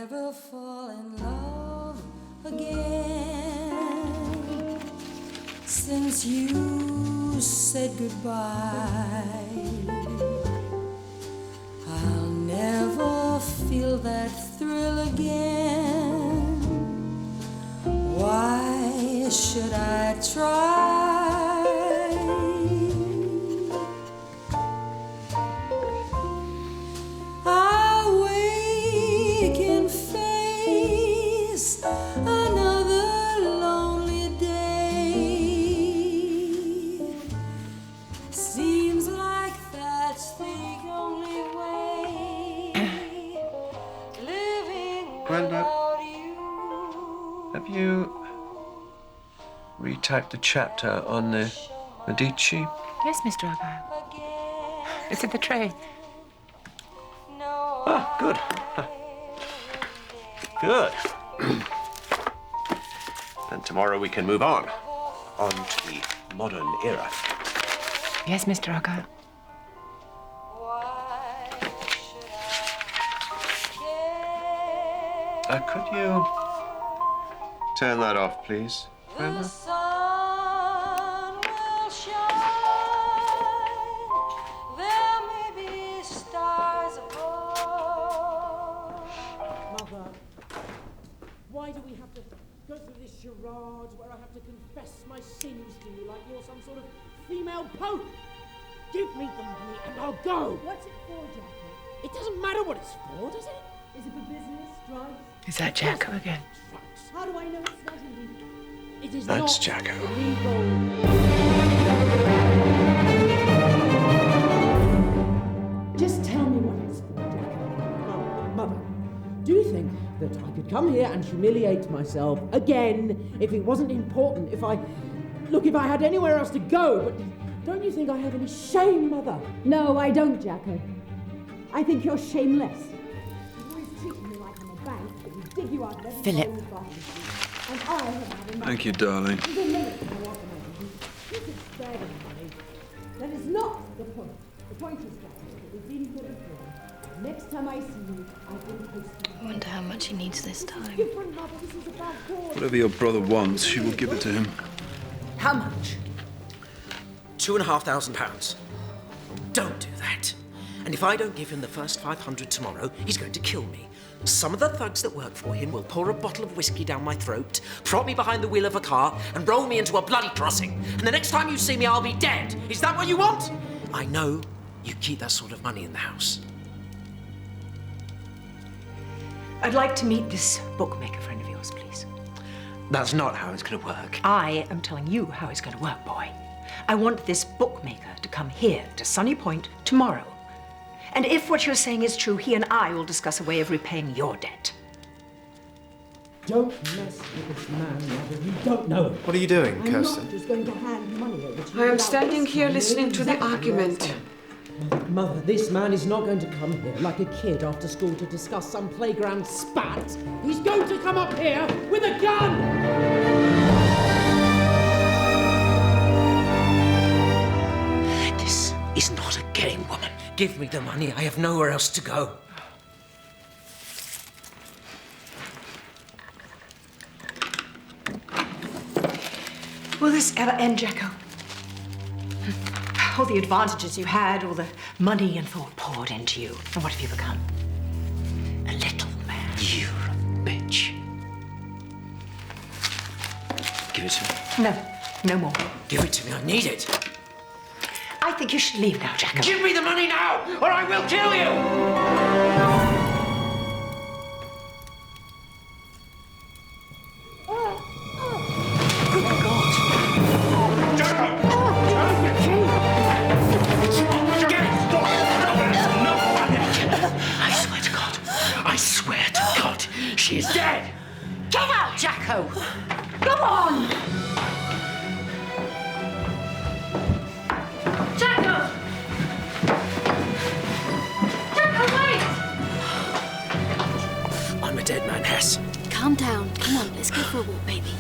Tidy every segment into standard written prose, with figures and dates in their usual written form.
never fall in love again since you said goodbye. I'll never feel that thrill again. Why should I try? I'll wake and face another lonely day. Seems like that's the only way. Living without you. Have you retyped the chapter on the Medici? Yes, Mr. Argyle. It's in the tray. Ah, good. Good. And tomorrow we can move on to the modern era. Yes, Mr. Argyle. Could you turn that off, please, Grandma? The sun will shine. There may be stars above. Mother, why do we have to go through this charade where I have to confess my sins to you like you're some sort of female pope? Give me the money and I'll go. What's it for, Jacko? It doesn't matter what it's for, does it? Is it for business, drugs? Is that Jacko again? Drugs. How do I know it's not illegal? It is That's not Jacko. illegal. Just tell me what it's for, Jacko. Mother, do you think that I could come here and humiliate myself again if it wasn't important, if I had anywhere else to go, but don't you think I have any shame, Mother? No, I don't, Jacko. I think you're shameless. You've always treated me like I'm a bank, and you dig you out of every Philip. hole you've got into. And I have had enough. Thank you, darling. There's a limit to what I can do. You could spare the money. That is not the point. The point is, Jacko, that we've been here before. Next time I see you, I will post you. I wonder how much he needs this time. Different, Mother. This is about God. Whatever your brother wants, she will give it to him. How much? £2,500. Don't do that. And if I don't give him the first 500 tomorrow, he's going to kill me. Some of the thugs that work for him will pour a bottle of whiskey down my throat, prop me behind the wheel of a car, and roll me into a bloody crossing. And the next time you see me, I'll be dead. Is that what you want? I know you keep that sort of money in the house. I'd like to meet this bookmaker friend of yours, please. That's not how it's going to work. I am telling you how it's going to work, boy. I want this bookmaker to come here to Sunny Point tomorrow. And if what you're saying is true, he and I will discuss a way of repaying your debt. Don't mess with this man, Mother. You don't know him. What are you doing, I'm Kirsten? not just going to hand money over to you. I am without standing asking here you listening to the exactly argument. where I stand. Mother, this man is not going to come here like a kid after school to discuss some playground spat. He's going to come up here with a gun! This is not a game, woman. Give me the money. I have nowhere else to go. Will this ever end, Jacko? All the advantages you had, all the money and thought poured into you. And what have you become? A little man. You're a bitch. Give it to me. No, no more. Give it to me. I need it. I think you should leave now, Jacko. Give me the money now, or I will kill you! Good God. Jacko! I swear to God. I swear to God. She is dead. Get out, Jacko. Come on. Jacko! Jacko, wait! I'm a dead man, Hess. Calm down. Come on, let's go for a walk, baby.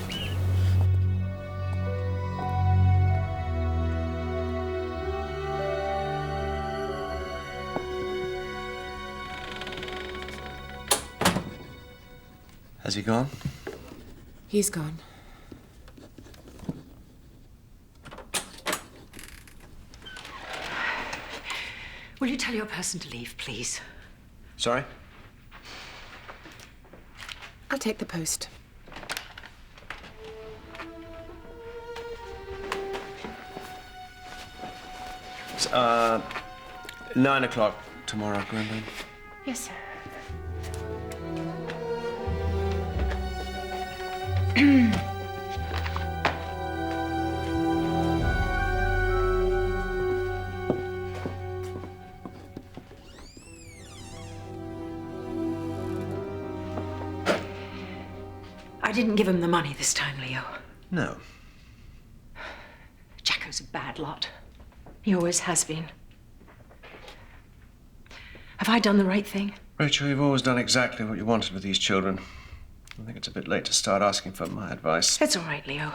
Has he gone? He's gone. Will you tell your person to leave, please? Sorry? I'll take the post. It's, 9 o'clock tomorrow, Geraldine. Yes, sir. I didn't give him the money this time, Leo. No. Jacko's a bad lot. He always has been. Have I done the right thing? Rachel, you've always done exactly what you wanted with these children. I think it's a bit late to start asking for my advice. It's all right, Leo.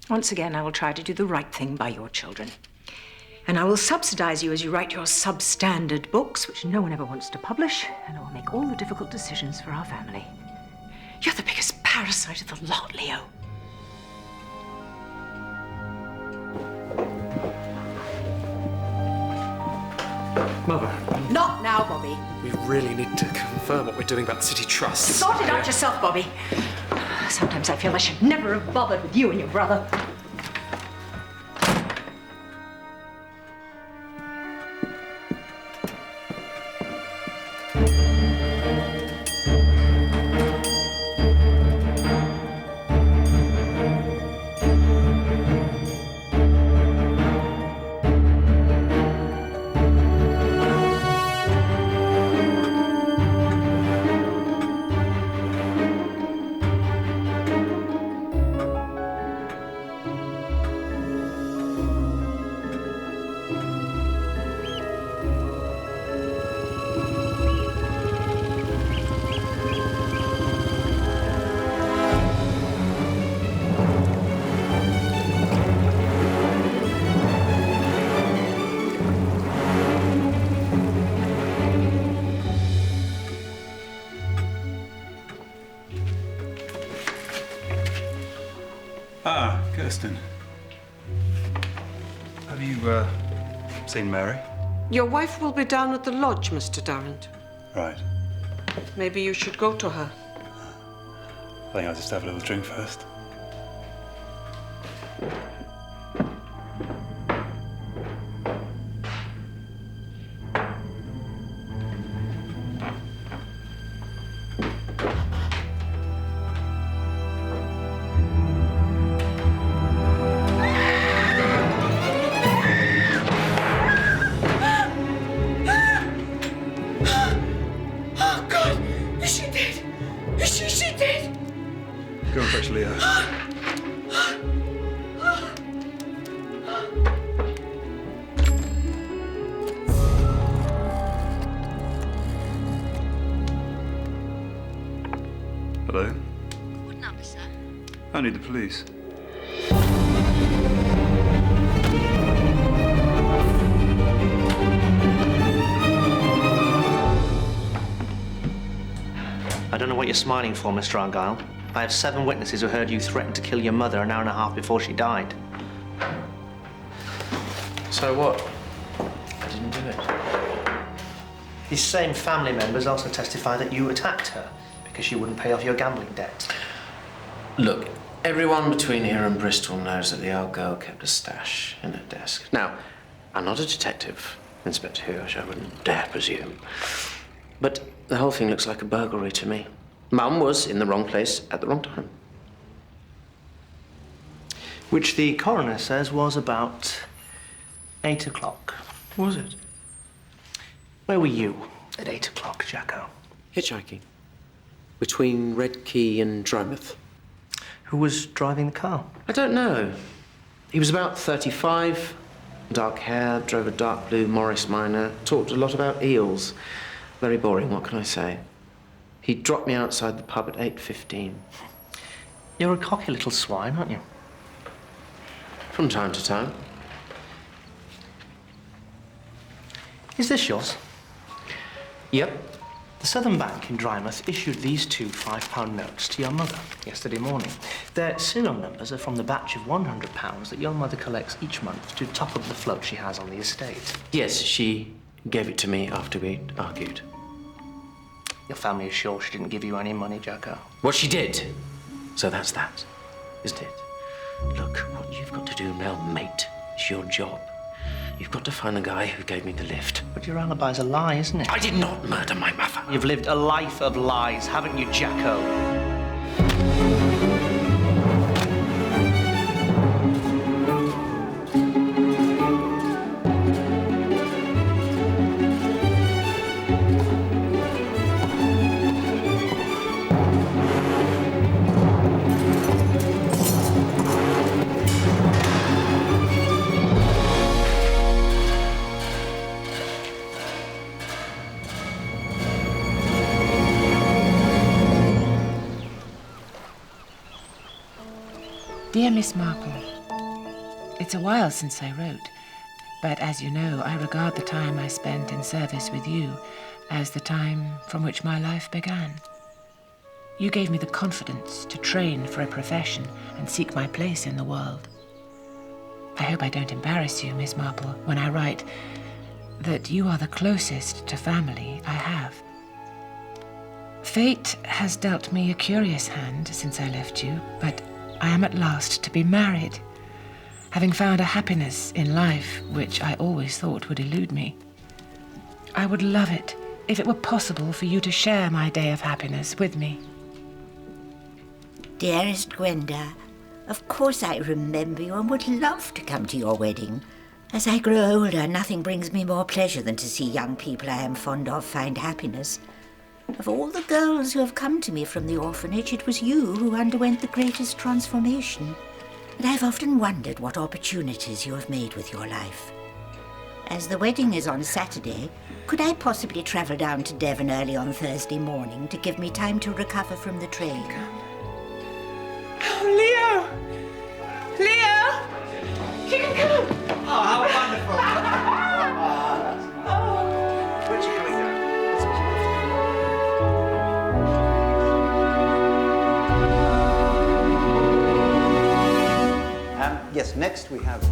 Once again, I will try to do the right thing by your children. And I will subsidize you as you write your substandard books, which no one ever wants to publish, and I will make all the difficult decisions for our family. You're the biggest parasite of the lot, Leo. Mother. Not now, Bobby. We really need to confirm what we're doing about the city trust. Sort it out yourself, Bobby. Sometimes I feel I should never have bothered with you and your brother. Ah, Kirsten. Have you, seen Mary? Your wife will be down at the lodge, Mr. Darrant. Right. Maybe you should go to her. I think I'll just have a little drink first. Go and fetch Leo. Hello? What number, sir? Only the police. I don't know what you're smiling for, Mr. Argyle. I have 7 witnesses who heard you threaten to kill your mother an hour and a half before she died. So what? I didn't do it. These same family members also testify that you attacked her because she wouldn't pay off your gambling debt. Look, everyone between here and Bristol knows that the old girl kept a stash in her desk. Now, I'm not a detective, Inspector Hirsch, I wouldn't dare presume. But the whole thing looks like a burglary to me. Mum was in the wrong place at the wrong time. Which the coroner says was about 8 o'clock. Was it? Where were you at 8 o'clock, Jacko? Hitchhiking. Between Red Key and Drymouth. Who was driving the car? I don't know. He was about 35, dark hair, drove a dark blue Morris Minor, talked a lot about eels. Very boring, what can I say? He dropped me outside the pub at 8:15. You're a cocky little swine, aren't you? From time to time. Is this yours? Yep. The The Southern Bank in Drymouth issued these two £5 notes to your mother yesterday morning. Their serial numbers are from the batch of £100 that your mother collects each month to top up the float she has on the estate. Yes, she gave it to me after we argued. Your family is sure she didn't give you any money, Jacko? Well, she did. So that's that, isn't it? Look, what you've got to do now, mate, is your job. You've got to find the guy who gave me the lift. But your alibi's a lie, isn't it? I did not murder my mother. You've lived a life of lies, haven't you, Jacko? Dear Miss Marple, it's a while since I wrote, but as you know, I regard the time I spent in service with you as the time from which my life began. You gave me the confidence to train for a profession and seek my place in the world. I hope I don't embarrass you, Miss Marple, when I write that you are the closest to family I have. Fate has dealt me a curious hand since I left you, but I am at last to be married, having found a happiness in life which I always thought would elude me. I would love it if it were possible for you to share my day of happiness with me. Dearest Gwenda, of course I remember you and would love to come to your wedding. As I grow older, nothing brings me more pleasure than to see young people I am fond of find happiness. Of all the girls who have come to me from the orphanage, it was you who underwent the greatest transformation. And I've often wondered what opportunities you have made with your life. As the wedding is on Saturday, could I possibly travel down to Devon early on Thursday morning to give me time to recover from the train? Oh, Leo! Leo! You can come! Oh, how wonderful! Where's she coming down? Yes, next we have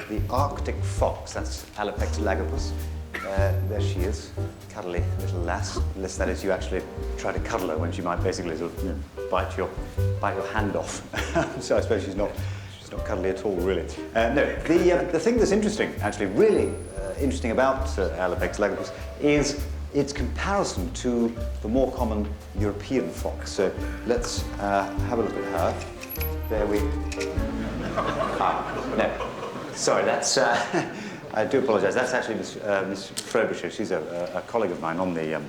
the Arctic fox. That's Alopex lagopus. There she is, cuddly little lass. Unless that is, you actually try to cuddle her when she might basically sort of, bite your hand off. So I suppose she's not cuddly at all, really. No, the thing that's interesting, actually, really interesting about Alopex lagopus is its comparison to the more common European fox. So let's have a look at her. There we... no. Sorry, that's... I do apologise. That's actually Miss Frobisher. She's a colleague of mine on the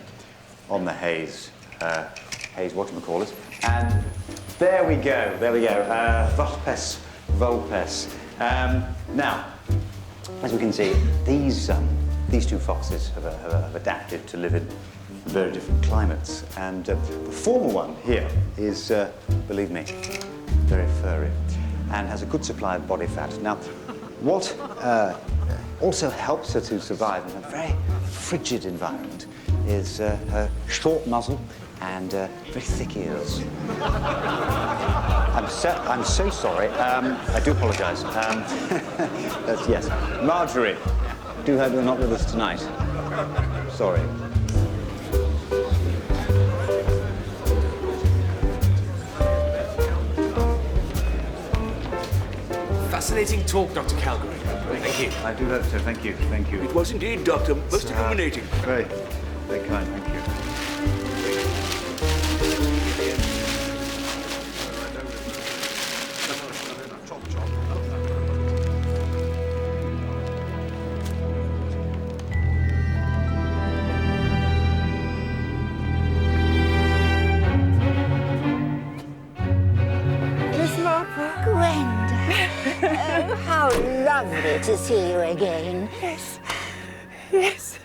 Hayes whatchamacallit. And there we go. Vulpes vulpes. Now, as we can see, these two foxes have adapted to live in very different climates. And the former one here is, believe me, very furry and has a good supply of body fat. Now, what also helps her to survive in a very frigid environment is her short muzzle and very thick ears. I'm so sorry. I do apologise. Yes, Marjorie. Do hope you're not with us tonight. Sorry. Fascinating talk, Dr. Calgary. Thank you. I do hope so. Thank you. Thank you. It was indeed, Doctor. Most illuminating. Very, very kind. Thank you. Miss Marple. Gwenda. Oh, how lovely to see you again. Yes. Yes.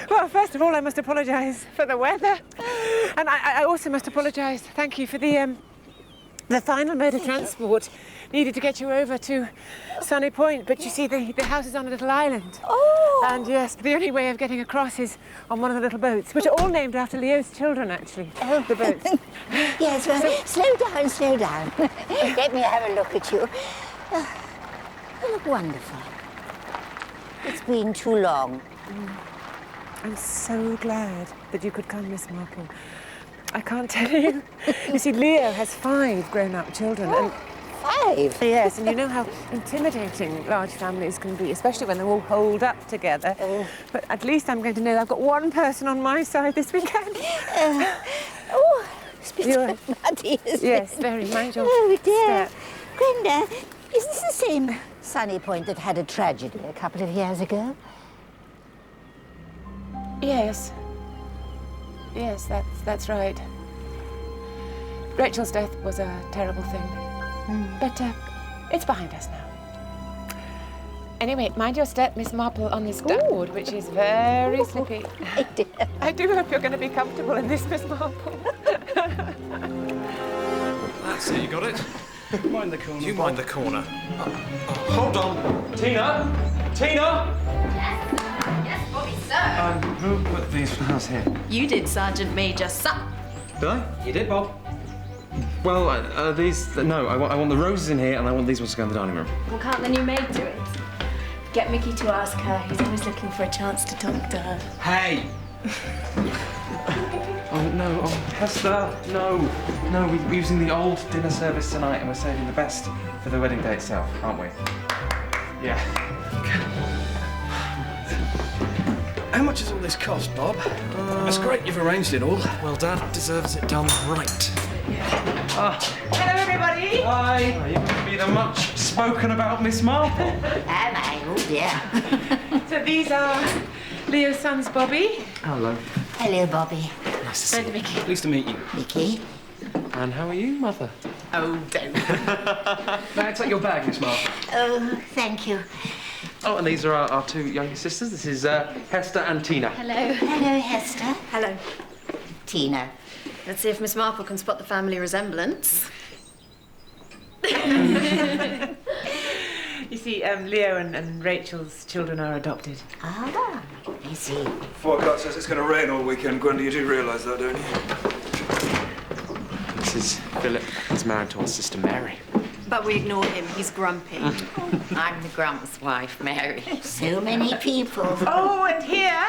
Well, first of all, I must apologise for the weather. And I also must apologise, thank you, for the The final mode of transport needed to get you over to Sunny Point, but you see, the house is on a little island. Oh! And yes, the only way of getting across is on one of the little boats, which are all named after Leo's children, actually. Oh. The boats. Yes, well, slow down, slow down. Let me have a look at you. You look wonderful. It's been too long. I'm so glad that you could come, Miss Marple. I can't tell you. You see, Leo has 5 grown-up children. Oh, and 5? Yes, and you know how intimidating large families can be, especially when they're all holed up together. Oh. But at least I'm going to know I've got one person on my side this weekend. Oh, it's a bit muddy, isn't it? Yes, very. Mind your Oh, dear. step. Grenda, is this the same Sunny Point that had a tragedy a couple of years ago? Yes. Yes, that's right. Rachel's death was a terrible thing. But it's behind us now. Anyway, mind your step, Miss Marple, on this duckboard, which is very slippy. I do hope you're going to be comfortable in this, Miss Marple. That's it, you got it? Mind the corner. You mind the corner. Hold on. Tina? Tina? Yes, Bobby, sir. Who put these flowers here? You did, Sergeant Major, sir. Did I? You did, Bob. Well, these... No, I want the roses in here, and I want these ones to go in the dining room. Well, can't the new maid do it? Get Mickey to ask her. He's always looking for a chance to talk to her. Hey! Oh, no. Oh, Hester. No. No, we're using the old dinner service tonight, and we're saving the best for the wedding day itself, aren't we? Yeah. How much has all this cost, Bob? That's great you've arranged it all. Well, Dad deserves it done right. Hello, everybody. Hi. Oh, you must be the much spoken about Miss Marple. Am I? Oh, dear. So these are Leo's sons, Bobby. Hello. Hello, Bobby. Nice to see you. Mickey. Pleased to meet you. Mickey. And how are you, Mother? Oh, don't. May I take your bag, Miss Marple? Oh, thank you. Oh, and these are our 2 younger sisters. This is Hester and Tina. Hello. Hello, Hester. Hello. Tina. Let's see if Miss Marple can spot the family resemblance. You see, Leo and Rachel's children are adopted. Ah, I see. Forecast says it's going to rain all weekend. Gwenda, you do realise that, don't you? This is Philip. He's married to our sister Mary. But we ignore him. He's grumpy. I'm the Grump's wife, Mary. So many people. Oh, and here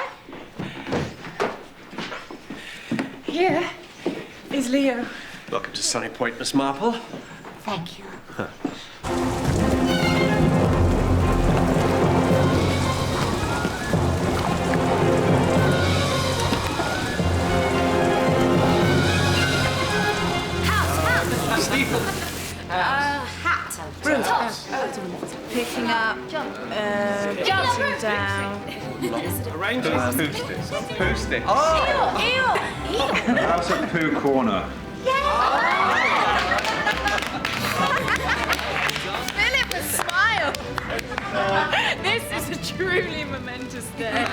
is Leo. Welcome to Sunny Point, Miss Marple. Thank you. Hat. Picking up. Jumping down. Arrange Who's this? House at Pooh Corner. Philip, smile. This is a truly momentous day.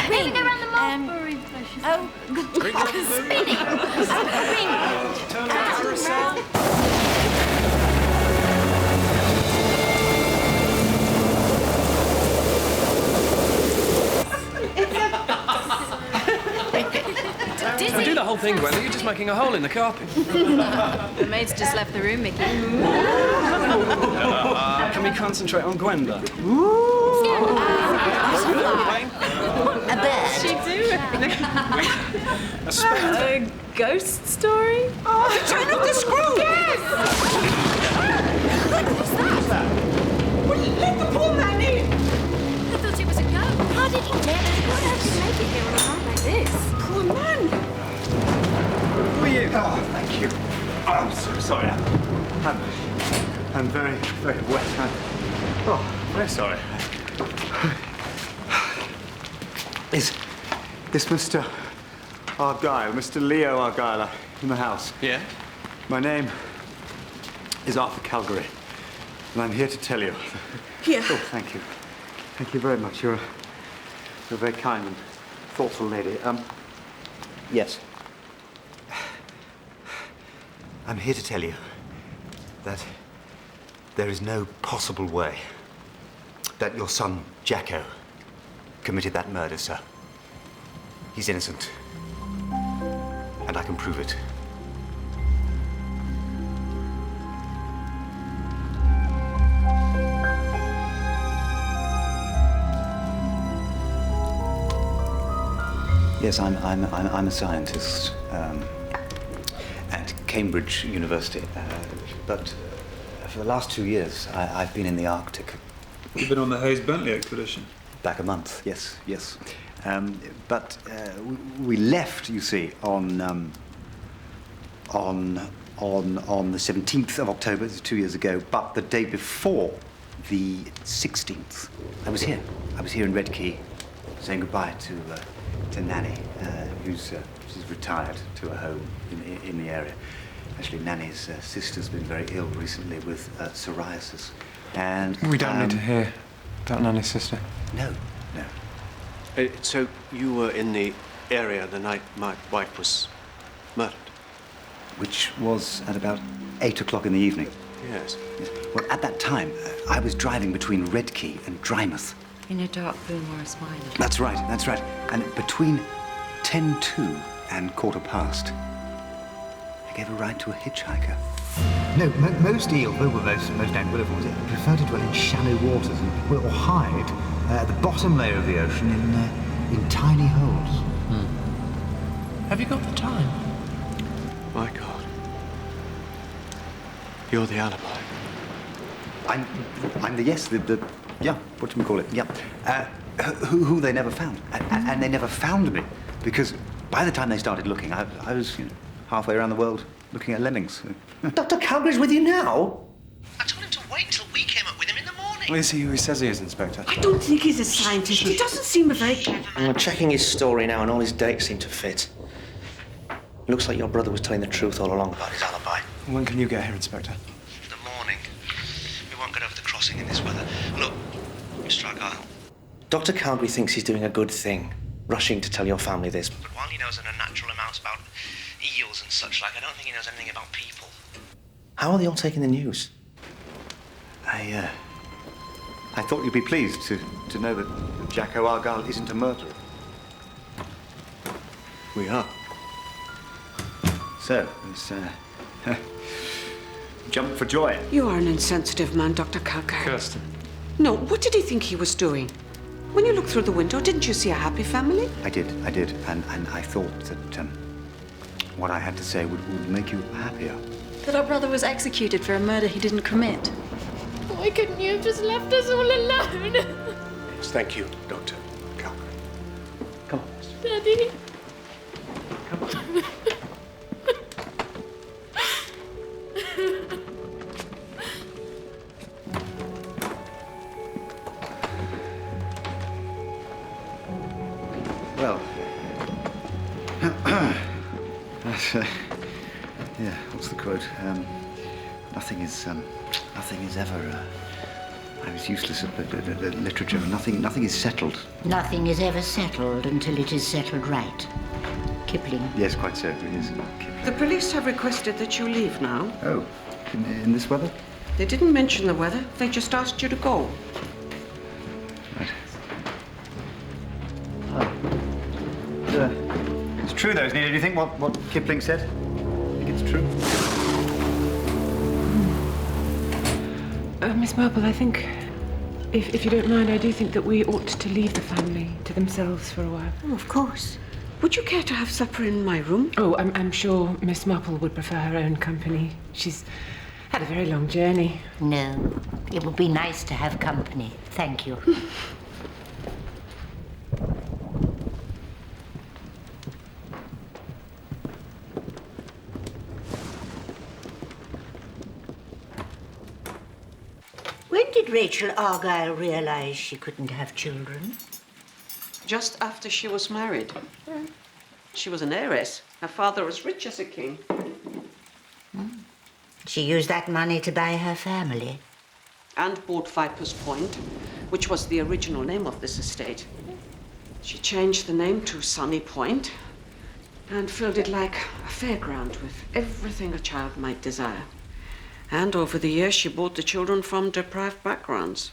Ring around the mulberry bushes. Oh, spinning. Don't do the whole thing, Gwenda. You're just making a hole in the carpet. The maid's just left the room, Mickey. Can we concentrate on Gwenda? A bird. She do? A sparrow. A ghost story? Oh, turn off the screw! Yes! What's that? Well, let the poor man in! I thought it was a ghost. How did he dare? What else to make it here on a night like this? Poor man. Who are you? Oh, thank you. I'm so sorry. I'm very, very wet. Very sorry. Is Mr. Argyle, Mr. Leo Argyle in the house? Yeah? My name is Arthur Calgary, and I'm here to tell you. Here. Oh, thank you. Thank you very much. You're a very kind and thoughtful lady. Yes. I'm here to tell you that there is no possible way that your son, Jacko, committed that murder, sir. He's innocent. And I can prove it. Yes, I'm a scientist at Cambridge University, but for the last 2 years I've been in the Arctic. You've been on the Hayes-Bentley expedition? Back a month, yes. But we left, you see, on the 17th of October, 2 years ago. But the day before, the 16th, I was here. I was here in Redkey, saying goodbye to Nanny, she's retired to a home in the area. Actually, Nanny's sister's been very ill recently with psoriasis, and we don't need to hear about Nanny's sister. No. So you were in the area the night my wife was murdered? Which was at about 8 o'clock in the evening. Yes. Well, at that time, I was driving between Redkey and Drymouth. In a dark blue Morris Minor. That's right. And between 10:02 and 15:15, I gave a ride to a hitchhiker. No, most eels, well, most anguilla forms, prefer to dwell in shallow waters or hide at the bottom layer of the ocean in tiny holes. Have you got the time? My God. You're the alibi. I'm the yes, yeah, what do we call it? Yeah. Who they never found. And they never found me because by the time they started looking, I was halfway around the world looking at lemmings. Dr. Calgary's with you now? I told him to wait till we came up with him in the morning. Well, is he who he says he is, Inspector? I don't think he's a scientist. He doesn't seem a very clever man. I'm checking his story now and all his dates seem to fit. Looks like your brother was telling the truth all along about his alibi. When can you get here, Inspector? The morning. We won't get over the crossing in this weather. Look, Mr. Argyle. Dr. Calgary thinks he's doing a good thing, rushing to tell your family this. But while he knows an unnatural amount about eels and such like, I don't think he knows anything about people. How are they all taking the news? I thought you'd be pleased to know that Jacko Argyle isn't a murderer. We are. So, it's jump for joy. You are an insensitive man, Dr. Calgary. Kirsten. No, what did he think he was doing? When you looked through the window, didn't you see a happy family? I did. And I thought that what I had to say would make you happier. That our brother was executed for a murder he didn't commit. Why couldn't you have just left us all alone? Yes, thank you, Dr. Calgary. Come on. Daddy. Come on. Well, that's, yeah, what's the quote? Nothing is ever, I was useless at literature. Nothing is settled. Nothing is ever settled until it is settled right. Kipling. Yes, quite so, it is. Kipling. The police have requested that you leave now. Oh, in this weather? They didn't mention the weather. They just asked you to go. It's true, though, isn't it? Do you think what Kipling said? I think it's true. Miss Marple, I think, if you don't mind, I do think that we ought to leave the family to themselves for a while. Oh, of course. Would you care to have supper in my room? Oh, I'm sure Miss Marple would prefer her own company. She's had a very long journey. No, it would be nice to have company. Thank you. When did Rachel Argyle realize she couldn't have children? Just after she was married. She was an heiress. Her father was rich as a king. She used that money to buy her family. And bought Viper's Point. which was the original name of this estate. She changed the name to Sunny Point and filled it like a fairground with everything a child might desire. And over the years, she brought the children from deprived backgrounds.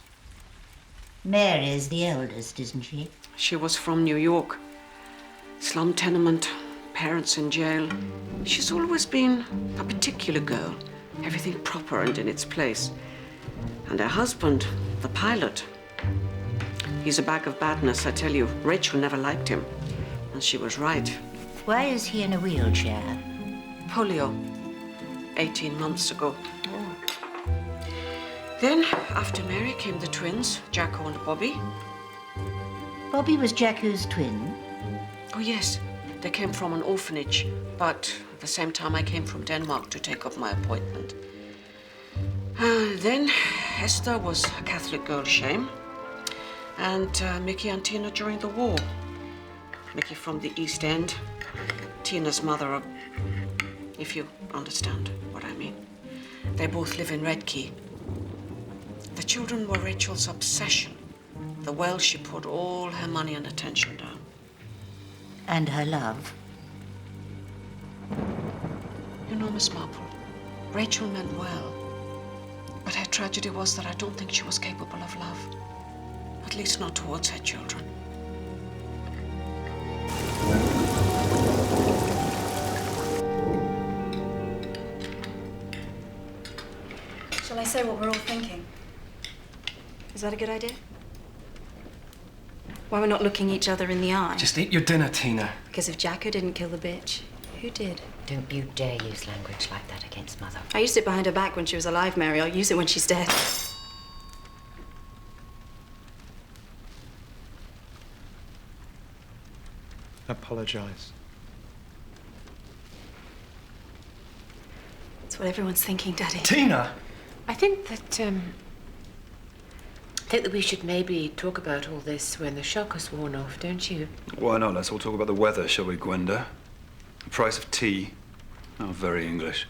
Mary's the eldest, isn't she? She was from New York. Slum tenement, parents in jail. She's always been a particular girl. Everything proper and in its place. And her husband, the pilot, he's a bag of badness, I tell you. Rachel never liked him. And she was right. Why is he in a wheelchair? Polio. 18 months ago. Then, after Mary, came the twins, Jacko and Bobby. Bobby was Jacko's twin? Oh, yes. They came from an orphanage, but at the same time I came from Denmark to take up my appointment. Then Esther was a Catholic girl, shame. And Mickey and Tina during the war. Mickey from the East End. Tina's mother, if you understand what I mean. They both live in Redkey. The children were Rachel's obsession. The well she put all her money and attention down. And her love? You know, Miss Marple, Rachel meant well. But her tragedy was that I don't think she was capable of love. At least not towards her children. Shall I say what we're all thinking? Is that a good idea? Why we're not looking each other in the eye? Just eat your dinner, Tina. Because if Jacko didn't kill the bitch, who did? Don't you dare use language like that against Mother. I used it behind her back when she was alive, Mary. I'll use it when she's dead. Apologize. That's what everyone's thinking, Daddy. Tina! I think that we should maybe talk about all this when the shock has worn off, don't you? Why not? Let's all talk about the weather, shall we, Gwenda? The price of tea. Oh, very English.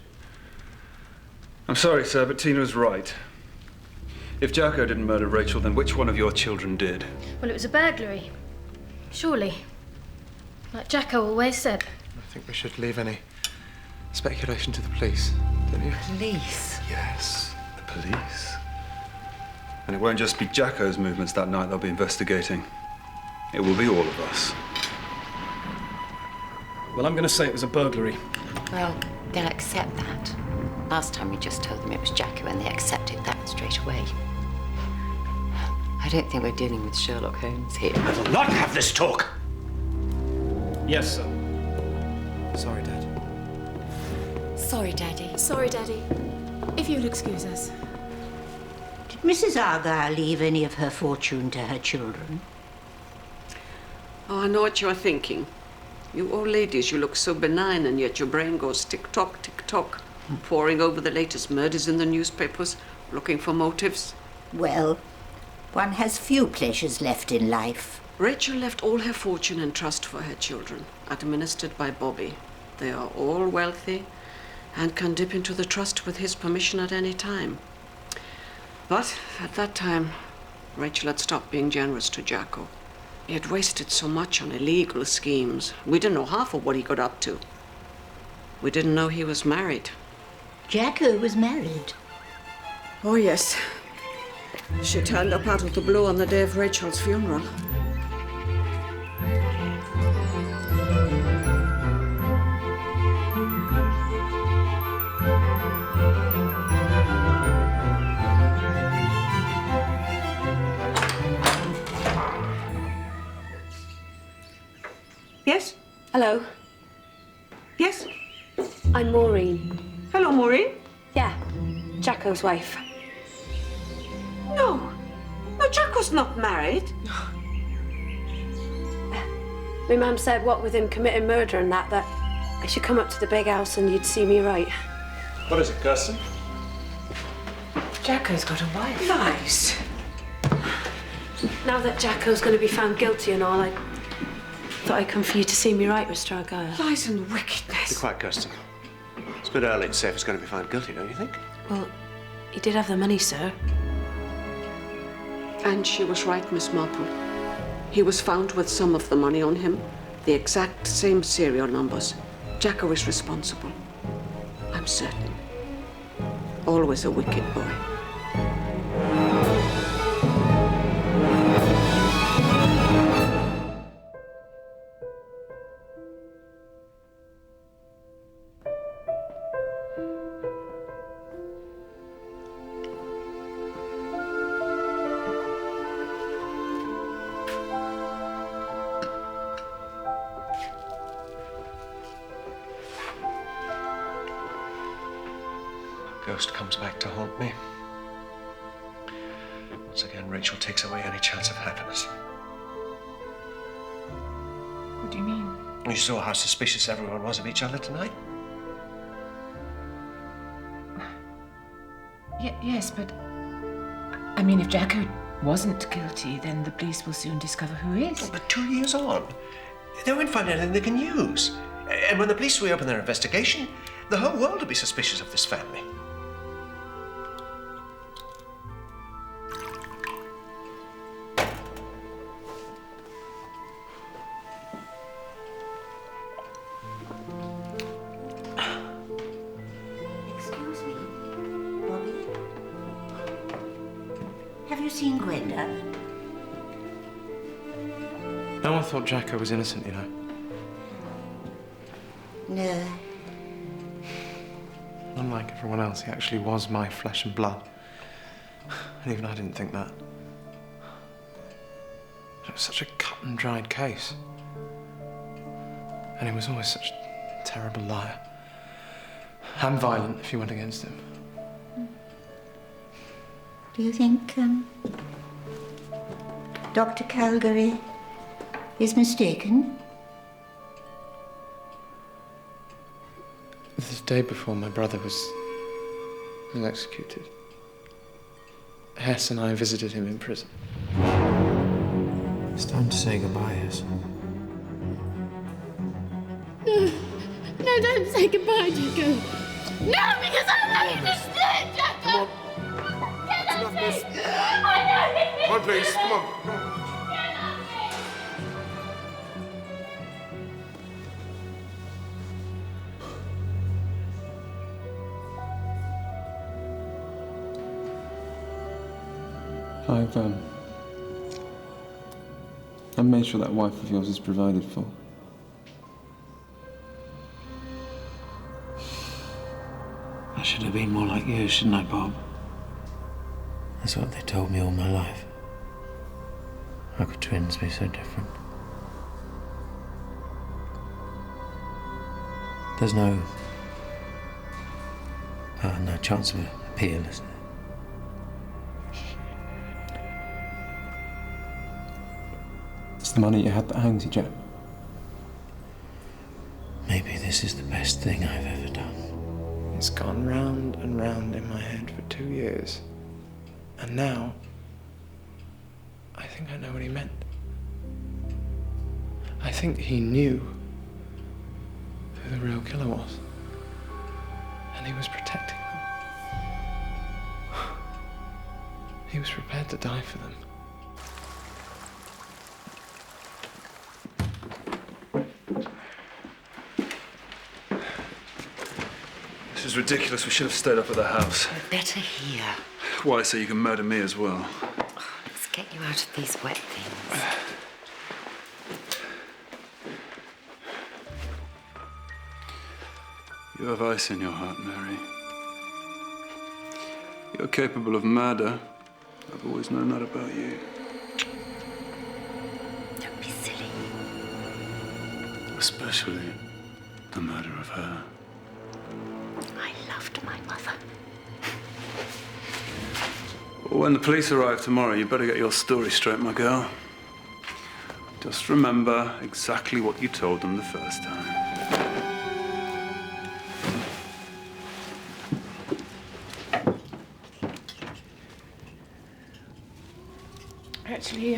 I'm sorry, sir, but Tina was right. If Jacko didn't murder Rachel, then which one of your children did? Well, it was a burglary. Surely. Like Jacko always said. I think we should leave any speculation to the police, don't you? Police? Yes, the police. And it won't just be Jacko's movements that night they'll be investigating. It will be all of us. Well, I'm going to say it was a burglary. Well, they'll accept that. Last time we just told them it was Jacko and they accepted that straight away. I don't think we're dealing with Sherlock Holmes here. I will not have this talk! Yes, sir. Sorry, Dad. Sorry, Daddy. Sorry, Daddy. If you'll excuse us. Did Mrs. Argyle leave any of her fortune to her children? Oh, I know what you are thinking. You old ladies, you look so benign, and yet your brain goes tick-tock, tick-tock, poring over the latest murders in the newspapers, looking for motives. Well, one has few pleasures left in life. Rachel left all her fortune in trust for her children, administered by Bobby. They are all wealthy and can dip into the trust with his permission at any time. But at that time, Rachel had stopped being generous to Jacko. He had wasted so much on illegal schemes. We didn't know half of what he got up to. We didn't know he was married. Jacko was married? Oh, yes. She turned up out of the blue on the day of Rachel's funeral. Yes? Hello. Yes? I'm Maureen. Hello, Maureen. Yeah, Jacko's wife. No. No, Jacko's not married. My mum said, what with him committing murder and that I should come up to the big house and you'd see me right. What is it, Kirsten? Jacko's got a wife. Nice. Now that Jacko's going to be found guilty and all, I thought I'd come for you to see me right, Mr. Argyle. Lies and wickedness. Be quiet, Kirsten. It's a bit early to say if he's going to be found guilty, don't you think? Well, he did have the money, sir. And she was right, Miss Marple. He was found with some of the money on him, the exact same serial numbers. Jacko is responsible. I'm certain. Always a wicked boy. Ghost comes back to haunt me. Once again, Rachel takes away any chance of happiness. What do you mean? You saw how suspicious everyone was of each other tonight? Yes, but... I mean, if Jacko wasn't guilty, then the police will soon discover who is. Oh, but 2 years on, they won't find anything they can use. And when the police reopen their investigation, the whole world will be suspicious of this family. Seen Gwenda? No one thought Jacko was innocent, you know. No. Unlike everyone else, he actually was my flesh and blood. And even I didn't think that. It was such a cut and dried case. And he was always such a terrible liar. And violent if you went against him. Do you think, Dr. Calgary is mistaken? The day before my brother was executed, Hess and I visited him in prison. It's time to say goodbye, Hess. No, don't say goodbye, Jacko. No, because I love you to stay, Jacko! Come on. Enough, miss. Come on, please. Come on. I've made sure that wife of yours is provided for. I should have been more like you, shouldn't I, Bob? That's what they told me all my life. How could twins be so different? There's no chance of appeal, is there? It's the money you had that hangs you, Jack. Maybe this is the best thing I've ever done. It's gone round and round in my head for 2 years. And now, I think I know what he meant. I think he knew who the real killer was. And he was protecting them. He was prepared to die for them. This is ridiculous. We should have stayed up at the house. We're better here. Why, so you can murder me as well? Let's get you out of these wet things. You have ice in your heart, Mary. You're capable of murder. I've always known that about you. Don't be silly. Especially the murder of her. I loved my mother. When the police arrive tomorrow, you better get your story straight, my girl. Just remember exactly what you told them the first time. Actually,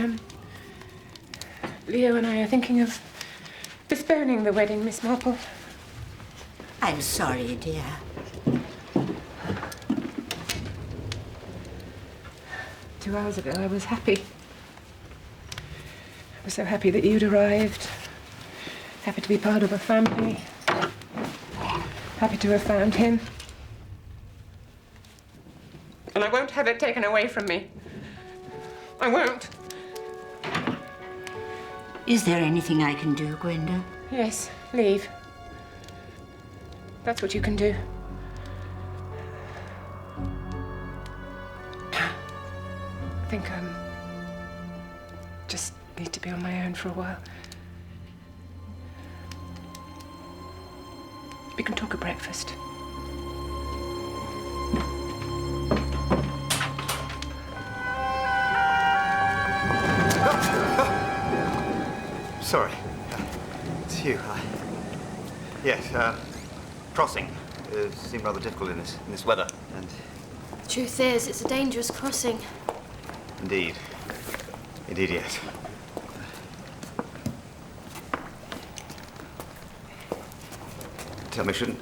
Leo and I are thinking of postponing the wedding, Miss Marple. I'm sorry, dear. 2 hours ago, I was happy. I was so happy that you'd arrived. Happy to be part of a family. Happy to have found him. And I won't have it taken away from me. I won't. Is there anything I can do, Gwenda? Yes, leave. That's what you can do. I think just need to be on my own for a while. We can talk at breakfast. Sorry. It's you. Yes, crossing seemed rather difficult in this weather, and... Truth is, it's a dangerous crossing. Indeed. Indeed, yes. Tell me, shouldn't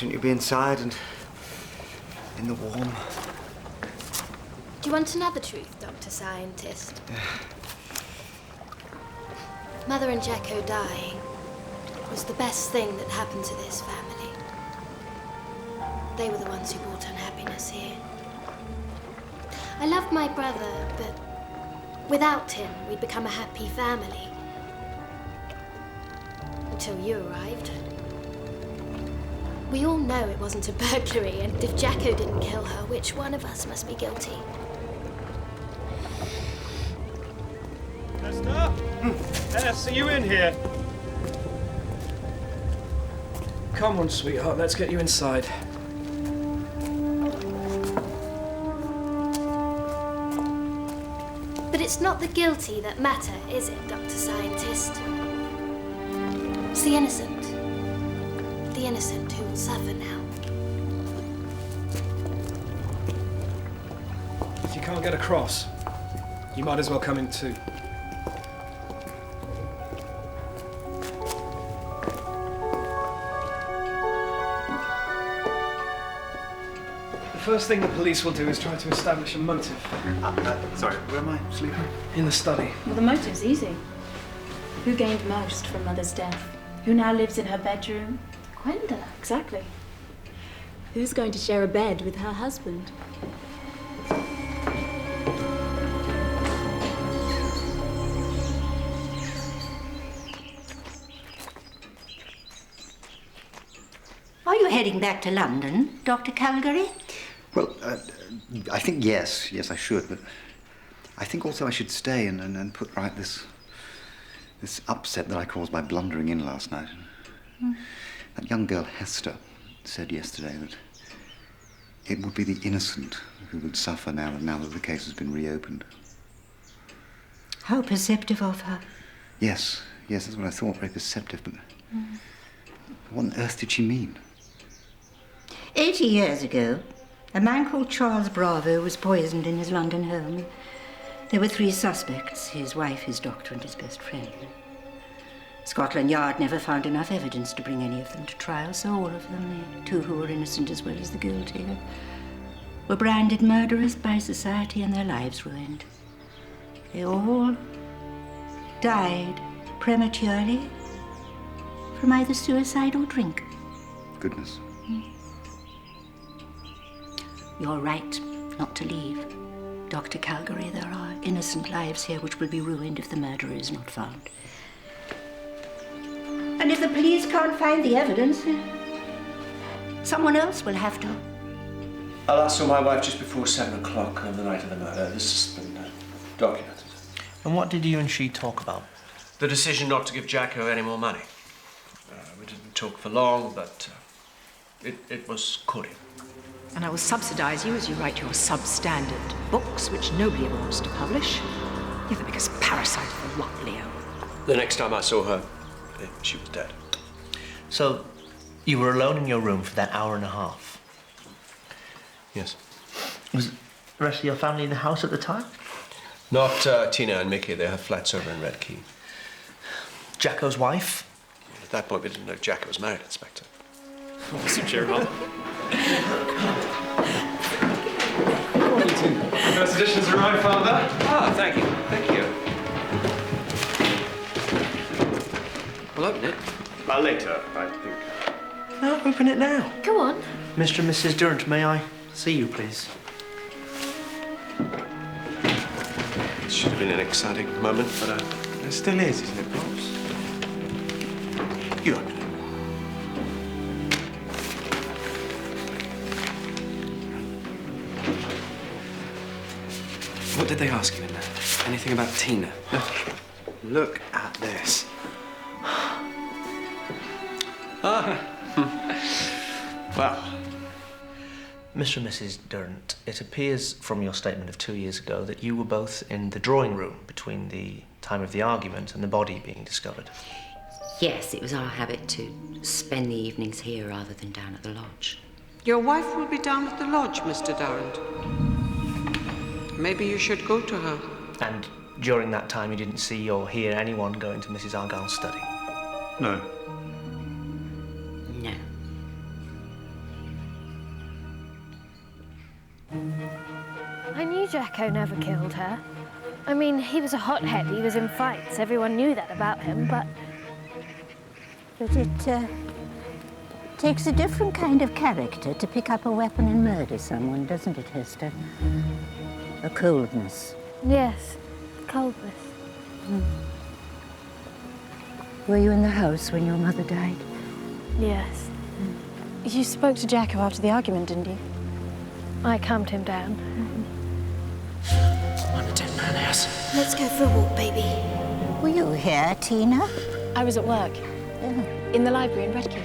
you be inside and in the warm? Do you want another truth, Dr. Scientist? Mother and Jacko dying was the best thing that happened to this family. They were the ones who brought unhappiness here. I loved my brother, but without him, we'd become a happy family. Until you arrived. We all know it wasn't a burglary, and if Jacko didn't kill her, which one of us must be guilty? Esther? Yes, are you in here? Come on, sweetheart, let's get you inside. But it's not the guilty that matter, is it, Dr. Scientist? It's the innocent. The innocent who will suffer now. If you can't get across, you might as well come in too. The first thing the police will do is try to establish a motive. Sorry, where am I sleeping? In the study. Well, the motive's easy. Who gained most from Mother's death? Who now lives in her bedroom? Gwenda. Exactly. Who's going to share a bed with her husband? Are you heading back to London, Dr. Calgary? Well, I think yes. Yes, I should, but I think also I should stay and put right this upset that I caused by blundering in last night. That young girl, Hester, said yesterday that it would be the innocent who would suffer now that the case has been reopened. How perceptive of her. Yes, that's what I thought, very perceptive, but what on earth did she mean? 80 years ago, a man called Charles Bravo was poisoned in his London home. There were 3 suspects, his wife, his doctor, and his best friend. Scotland Yard never found enough evidence to bring any of them to trial, so all of them, the 2 who were innocent as well as the guilty, were branded murderers by society and their lives ruined. They all died prematurely from either suicide or drink. Goodness. You're right not to leave. Dr. Calgary, there are innocent lives here which will be ruined if the murderer is not found. And if the police can't find the evidence, someone else will have to. I last saw my wife just before 7 o'clock on the night of the murder. This has been documented. And what did you and she talk about? The decision not to give Jacko any more money. We didn't talk for long, but it was cordial. And I will subsidise you as you write your substandard books, which nobody ever wants to publish. You're the biggest parasite of the lot, Leo. The next time I saw her, she was dead. So, you were alone in your room for that hour and a half? Yes. Was the rest of your family in the house at the time? Not Tina and Mickey. They have flats over in Red Key. Jacko's wife? At that point, we didn't know Jacko was married, Inspector. Awesome, Geraldine. dry, Father. Ah, thank you. Thank you. We'll open it. Later, I think. No, open it now. Go on. Mr. and Mrs. Durrant, may I see you, please? It should have been an exciting moment, but It still is, isn't it, Pops? you open it. What did they ask you in there? Anything about Tina? Look at this. Well, Mr. and Mrs. Durrant, it appears from your statement of 2 years ago that you were both in the drawing room between the time of the argument and the body being discovered. Yes, it was our habit to spend the evenings here rather than down at the lodge. Your wife will be down at the lodge, Mr. Durrant. Maybe you should go to her. And during that time you didn't see or hear anyone go into Mrs. Argyle's study? No. No. I knew Jacko never killed her. I mean, he was a hothead, he was in fights, everyone knew that about him, but... But it takes a different kind of character to pick up a weapon and murder someone, doesn't it, Hester? A coldness. Yes, coldness. Were you in the house when your mother died? Yes. You spoke to Jacko after the argument, didn't you? I calmed him down. I'm a dead man, ass. Let's go for a walk, baby. Were you here, Tina? I was at work. In the library in Redkey.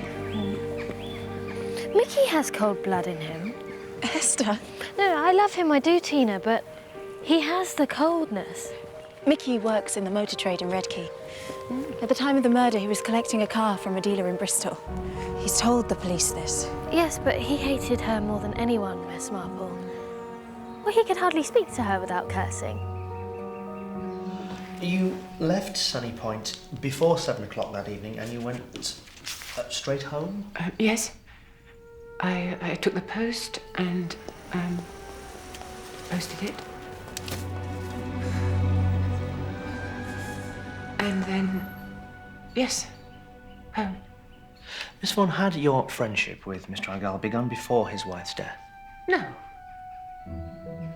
Mickey has cold blood in him. Hester? No, I love him, I do, Tina, but he has the coldness. Mickey works in the motor trade in Redkey. At the time of the murder, he was collecting a car from a dealer in Bristol. He's told the police this. Yes, but he hated her more than anyone, Miss Marple. Well, he could hardly speak to her without cursing. You left Sunny Point before 7 o'clock that evening and you went straight home? Yes. I took the post and posted it. And then, yes, home. Miss Vaughan, had your friendship with Mr. Argyle begun before his wife's death? No.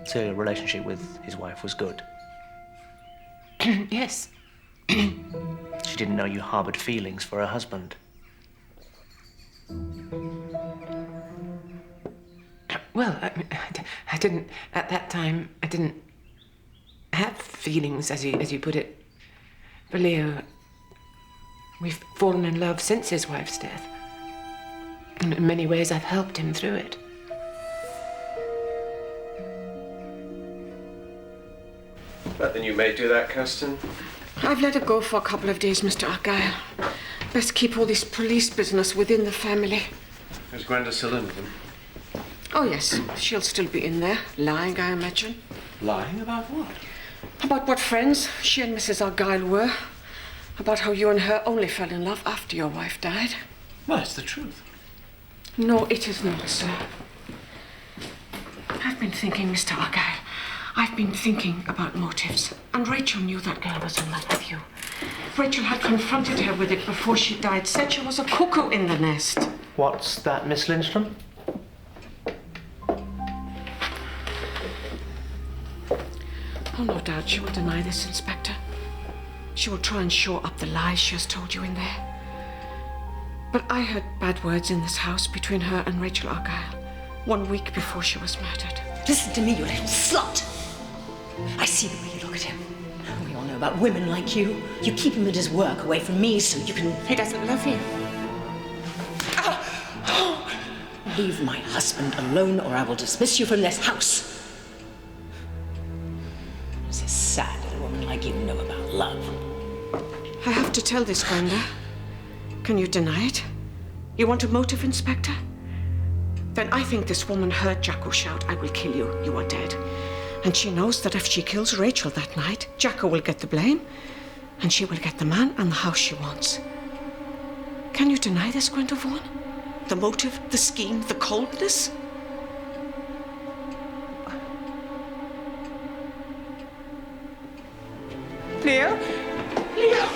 So your relationship with his wife was good? Yes. She didn't know you harboured feelings for her husband? Well, I didn't, at that time, I didn't have feelings, as you put it. For Leo, we've fallen in love since his wife's death. And in many ways, I've helped him through it. But then you may do that, Kirsten. I've let her go for a couple of days, Mr. Argyle. Best keep all this police business within the family. Is Gwenda still in with him? Oh, yes. She'll still be in there, lying, I imagine. Lying about what? About what friends she and Mrs. Argyle were. About how you and her only fell in love after your wife died. Well, it's the truth. No, it is not, sir. I've been thinking, Mr. Argyle. I've been thinking about motives. And Rachel knew that girl was in love with you. Rachel had confronted her with it before she died, said she was a cuckoo in the nest. What's that, Miss Lindstrom? Oh, no doubt she will deny this, Inspector. She will try and shore up the lies she has told you in there. But I heard bad words in this house between her and Rachel Argyle 1 week before she was murdered. Listen to me, you little slut. I see the way you look at him. We all know about women like you. You keep him at his work away from me so you can... He doesn't love you. Leave my husband alone or I will dismiss you from this house. It's sad that a woman like you know about love. I have to tell this, Gwenda. Can you deny it? You want a motive, Inspector? Then I think this woman heard Jacko shout, "I will kill you, you are dead." And she knows that if she kills Rachel that night, Jacko will get the blame, and she will get the man and the house she wants. Can you deny this, Gwenda Vaughan? The motive, the scheme, the coldness? Leo? Leo!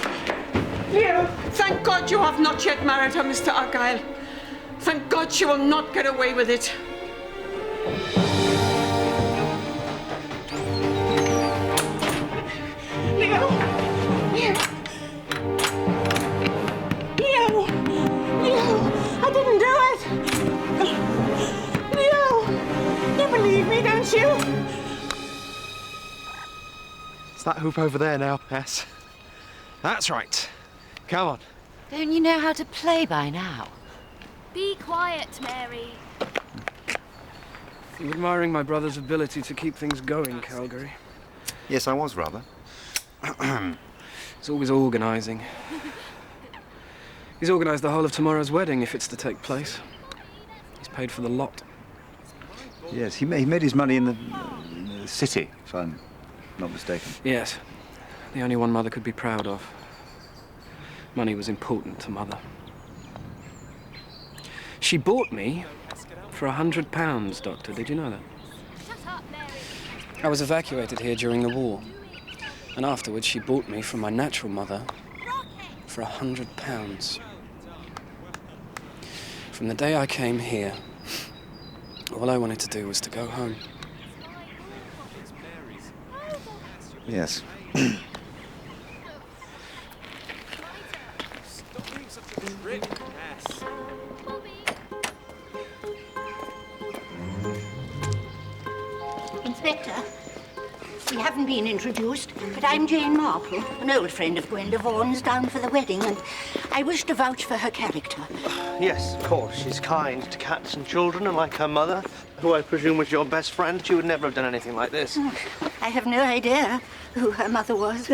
Leo! Thank God you have not yet married her, Mr. Argyle. Thank God she will not get away with it. Leo! Leo! Leo! Leo! I didn't do it! Leo! You believe me, don't you? It's that hoop over there now, yes. That's right. Come on. Don't you know how to play by now? Be quiet, Mary. You admiring my brother's ability to keep things going, Calgary? Yes, I was, rather. He's always organising. He's organised the whole of tomorrow's wedding, if it's to take place. He's paid for the lot. Yes, he made his money in the city, if I'm not mistaken. Yes. The only one Mother could be proud of. Money was important to Mother. She bought me for £100, Doctor. Did you know that? I was evacuated here during the war. And afterwards, she bought me from my natural mother for £100. From the day I came here, all I wanted to do was to go home. Yes. Inspector, we haven't been introduced, but I'm Jane Marple, an old friend of Gwenda Vaughan's down for the wedding, and I wish to vouch for her character. Yes, of course. She's kind to cats and children, and like her mother, who I presume was your best friend, she would never have done anything like this. I have no idea who her mother was.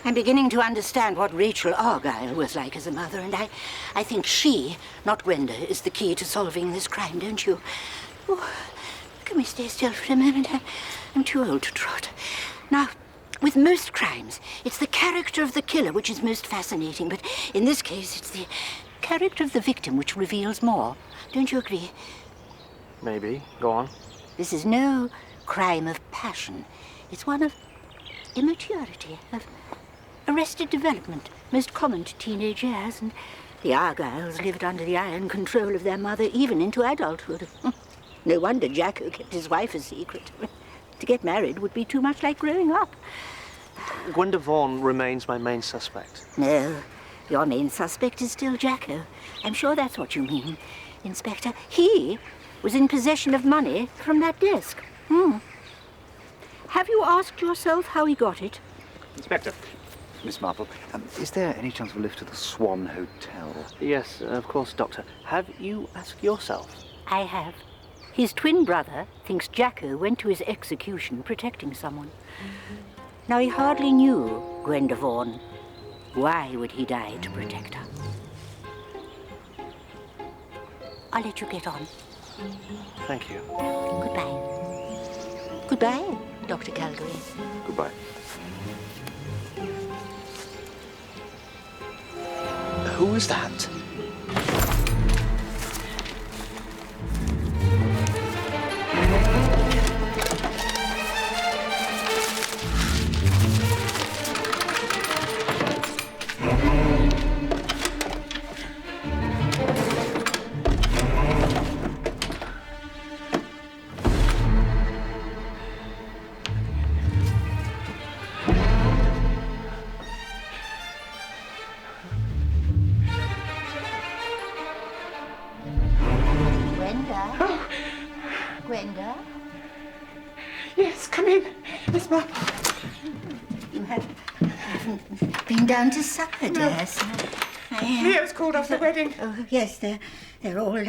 I'm beginning to understand what Rachel Argyle was like as a mother, and I think she, not Gwenda, is the key to solving this crime, don't you? Oh, can we stay still for a moment? I'm too old to trot. Now, with most crimes, it's the character of the killer which is most fascinating, but in this case, it's the character of the victim which reveals more. Don't you agree? Maybe. Go on. This is no crime of passion. It's one of immaturity, of arrested development, most common to teenage years, and the Argyles lived under the iron control of their mother even into adulthood. No wonder Jacko kept his wife a secret. To get married would be too much like growing up. Gwenda Vaughan remains my main suspect. No, your main suspect is still Jacko. I'm sure that's what you mean, Inspector. He was in possession of money from that desk. Have you asked yourself how he got it? Inspector, Miss Marple, is there any chance of a lift to the Swan Hotel? Yes, of course, Doctor. Have you asked yourself? I have. His twin brother thinks Jacko went to his execution protecting someone. Now, he hardly knew Gwenda Vaughan. Why would he die to protect her? I'll let you get on. Thank you. Goodbye. Goodbye, Dr. Calgary. Goodbye. Who is that? Gwenda? Yes, come in, Miss Marple. You haven't been down to supper, dear. Leo's called off the wedding. Oh, yes, they're all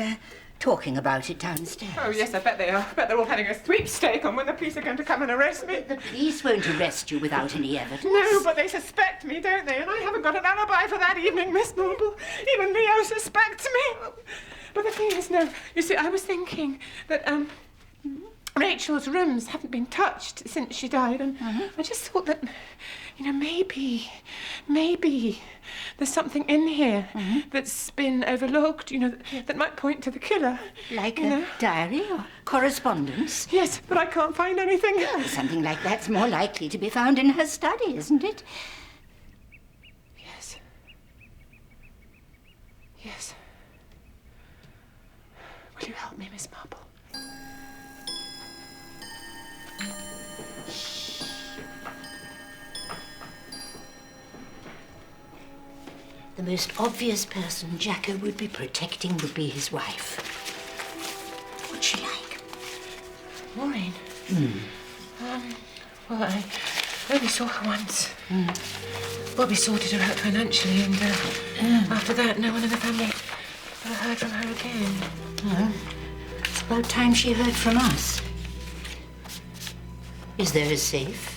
talking about it downstairs. Oh, yes, I bet they are. I bet they're all having a sweepstake on when the police are going to come and arrest me. The police won't arrest you without any evidence. No, but they suspect me, don't they? And I haven't got an alibi for that evening, Miss Marple. Even Leo suspects me. But the thing is, no, you see, I was thinking that, Rachel's rooms haven't been touched since she died, and I just thought that, maybe there's something in here that's been overlooked, that might point to the killer. Like a diary or correspondence? Yes, but I can't find anything. Well, something like that's more likely to be found in her study, isn't it? Yes. Yes. Will you help me, Miss Marple? The most obvious person Jacko would be protecting would be his wife. What's she like? Maureen? Well, I only saw her once. Bobby sorted her out financially, and after that, no one in the family ever heard from her again. Well, it's about time she heard from us. Is there a safe?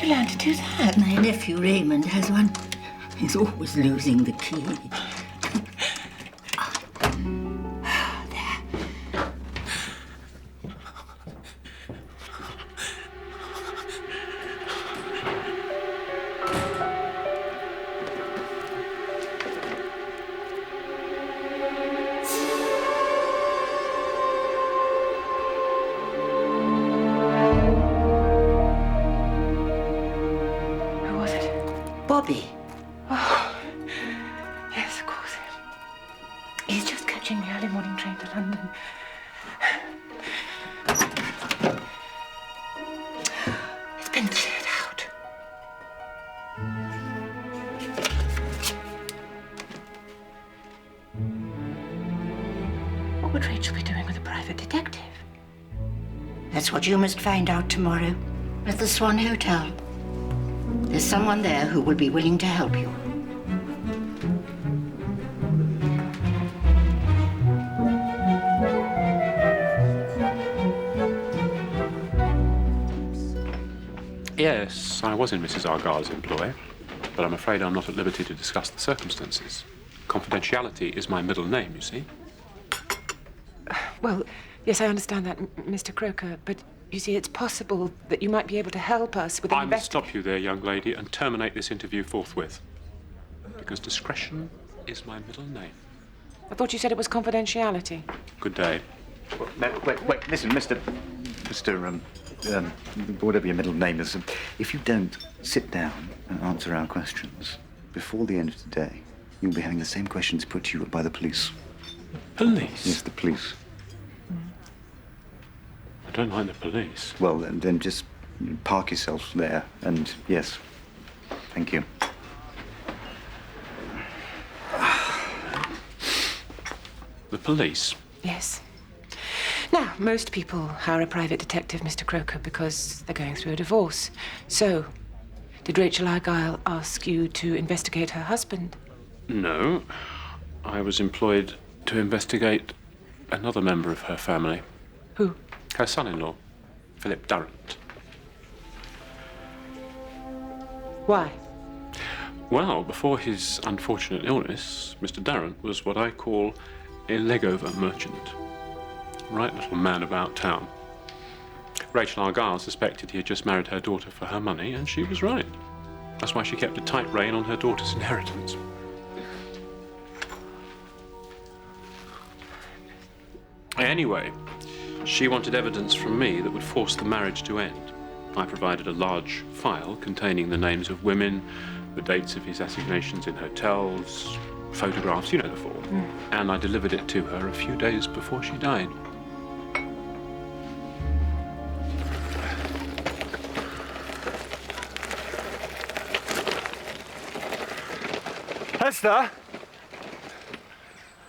You learn to do that? My nephew Raymond has one. He's always losing the key. Bobby. Oh, yes, of course. He's just catching the early morning train to London. It's been cleared out. What would Rachel be doing with a private detective? That's what you must find out tomorrow at the Swan Hotel. There's someone there who will be willing to help you. Yes, I was in Mrs. Argyle's employ, but I'm afraid I'm not at liberty to discuss the circumstances. Confidentiality is my middle name, you see. Well, yes, I understand that, Mr. Croker, but you see, it's possible that you might be able to help us with an I must stop you there, young lady, and terminate this interview forthwith. Because discretion is my middle name. I thought you said it was confidentiality. Good day. Wait, listen, Mr. Whatever your middle name is, if you don't sit down and answer our questions, before the end of today, you'll be having the same questions put to you by the police. Police? Yes, the police. I don't like the police. Well, then just park yourself there, and yes, thank you. The police? Yes. Now, most people hire a private detective, Mr. Croker, because they're going through a divorce. So, did Rachel Argyle ask you to investigate her husband? No. I was employed to investigate another member of her family. Who? Her son-in-law, Philip Durrant. Why? Well, before his unfortunate illness, Mr. Durrant was what I call a legover merchant. Right little man about town. Rachel Argyle suspected he had just married her daughter for her money, and she was right. That's why she kept a tight rein on her daughter's inheritance. Anyway, she wanted evidence from me that would force the marriage to end. I provided a large file containing the names of women, the dates of his assignations in hotels, photographs, you know the form. And I delivered it to her a few days before she died. Hester?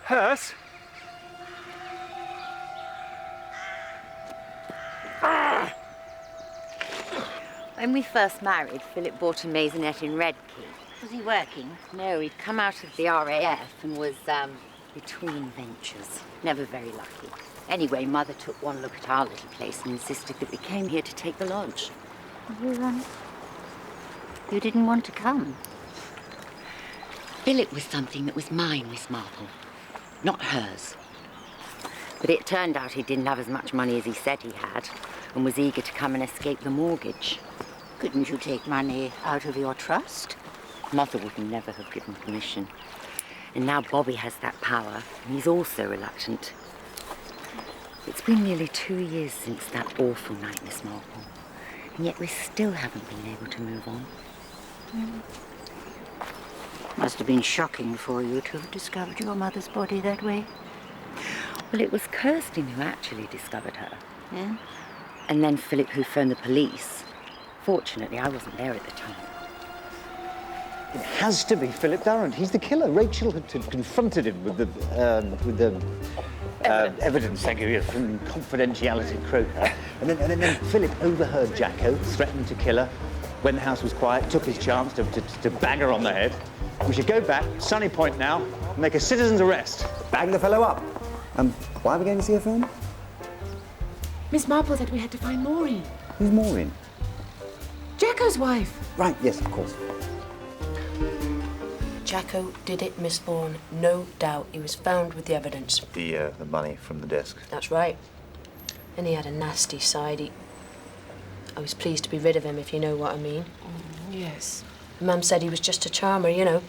Hess? When we first married, Philip bought a maisonette in Redkey. Was he working? No, he'd come out of the RAF and was, between ventures. Never very lucky. Anyway, Mother took one look at our little place and insisted that we came here to take the lodge. You didn't want to come? Philip was something that was mine, Miss Marple, not hers. But it turned out he didn't have as much money as he said he had and was eager to come and escape the mortgage. Couldn't you take money out of your trust? Mother would never have given permission. And now Bobby has that power, and he's also reluctant. It's been nearly 2 years since that awful night, Miss Marple, and yet we still haven't been able to move on. Must have been shocking for you to have discovered your mother's body that way. Well, it was Kirsten who actually discovered her. Yeah? And then Philip who phoned the police. Fortunately, I wasn't there at the time. It has to be Philip Darrant. He's the killer. Rachel had confronted him with the evidence, thank you, from confidentiality croaker. And then Philip overheard Jacko threatening to kill her. When the house was quiet, took his chance to bang her on the head. We should go back, Sunny Point now, and make a citizen's arrest. Bang the fellow up. Why are we going to see a film? Miss Marple said we had to find Maureen. Who's Maureen? Jacko's wife. Right, yes, of course. Jacko did it, Miss Vaughan. No doubt. He was found with the evidence. The money from the desk. That's right. And he had a nasty side. I was pleased to be rid of him, if you know what I mean. Yes. Mum said he was just a charmer, you know.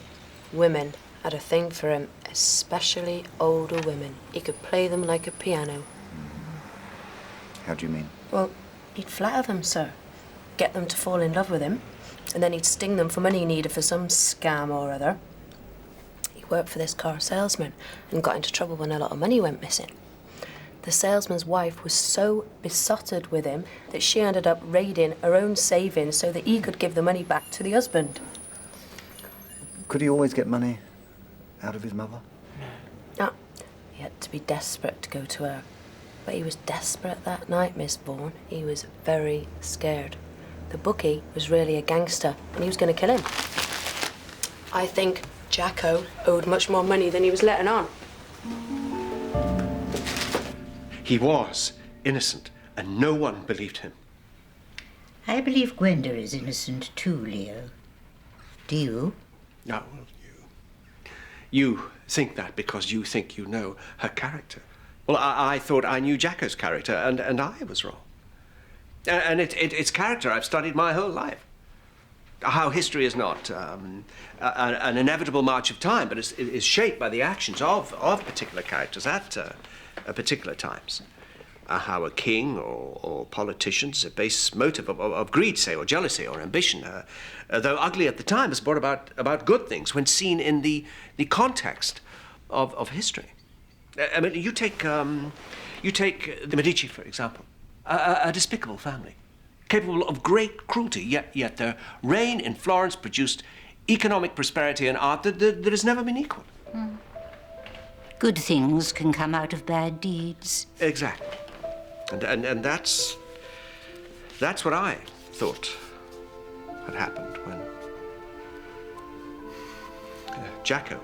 Women had a thing for him, especially older women. He could play them like a piano. How do you mean? Well, he'd flatter them, sir. Get them to fall in love with him. And then he'd sting them for money he needed for some scam or other. He worked for this car salesman and got into trouble when a lot of money went missing. The salesman's wife was so besotted with him that she ended up raiding her own savings so that he could give the money back to the husband. Could he always get money out of his mother? No. He had to be desperate to go to her. But he was desperate that night, Miss Vaughan. He was very scared. The bookie was really a gangster, and he was going to kill him. I think Jacko owed much more money than he was letting on. He was innocent, and no one believed him. I believe Gwenda is innocent too, Leo. Do you? No, well, you think that because you think you know her character. Well, I thought I knew Jacko's character, and I was wrong. And it's character I've studied my whole life. How history is not an inevitable march of time, but is shaped by the actions of particular characters at particular times. How a king or politicians, a base motive of greed, say, or jealousy or ambition, though ugly at the time, has brought about good things when seen in the context of history. I mean, you take the Medici, for example. A despicable family, capable of great cruelty, yet their reign in Florence produced economic prosperity and art that has never been equaled. Good things can come out of bad deeds. Exactly. And that's what I thought had happened when Jacko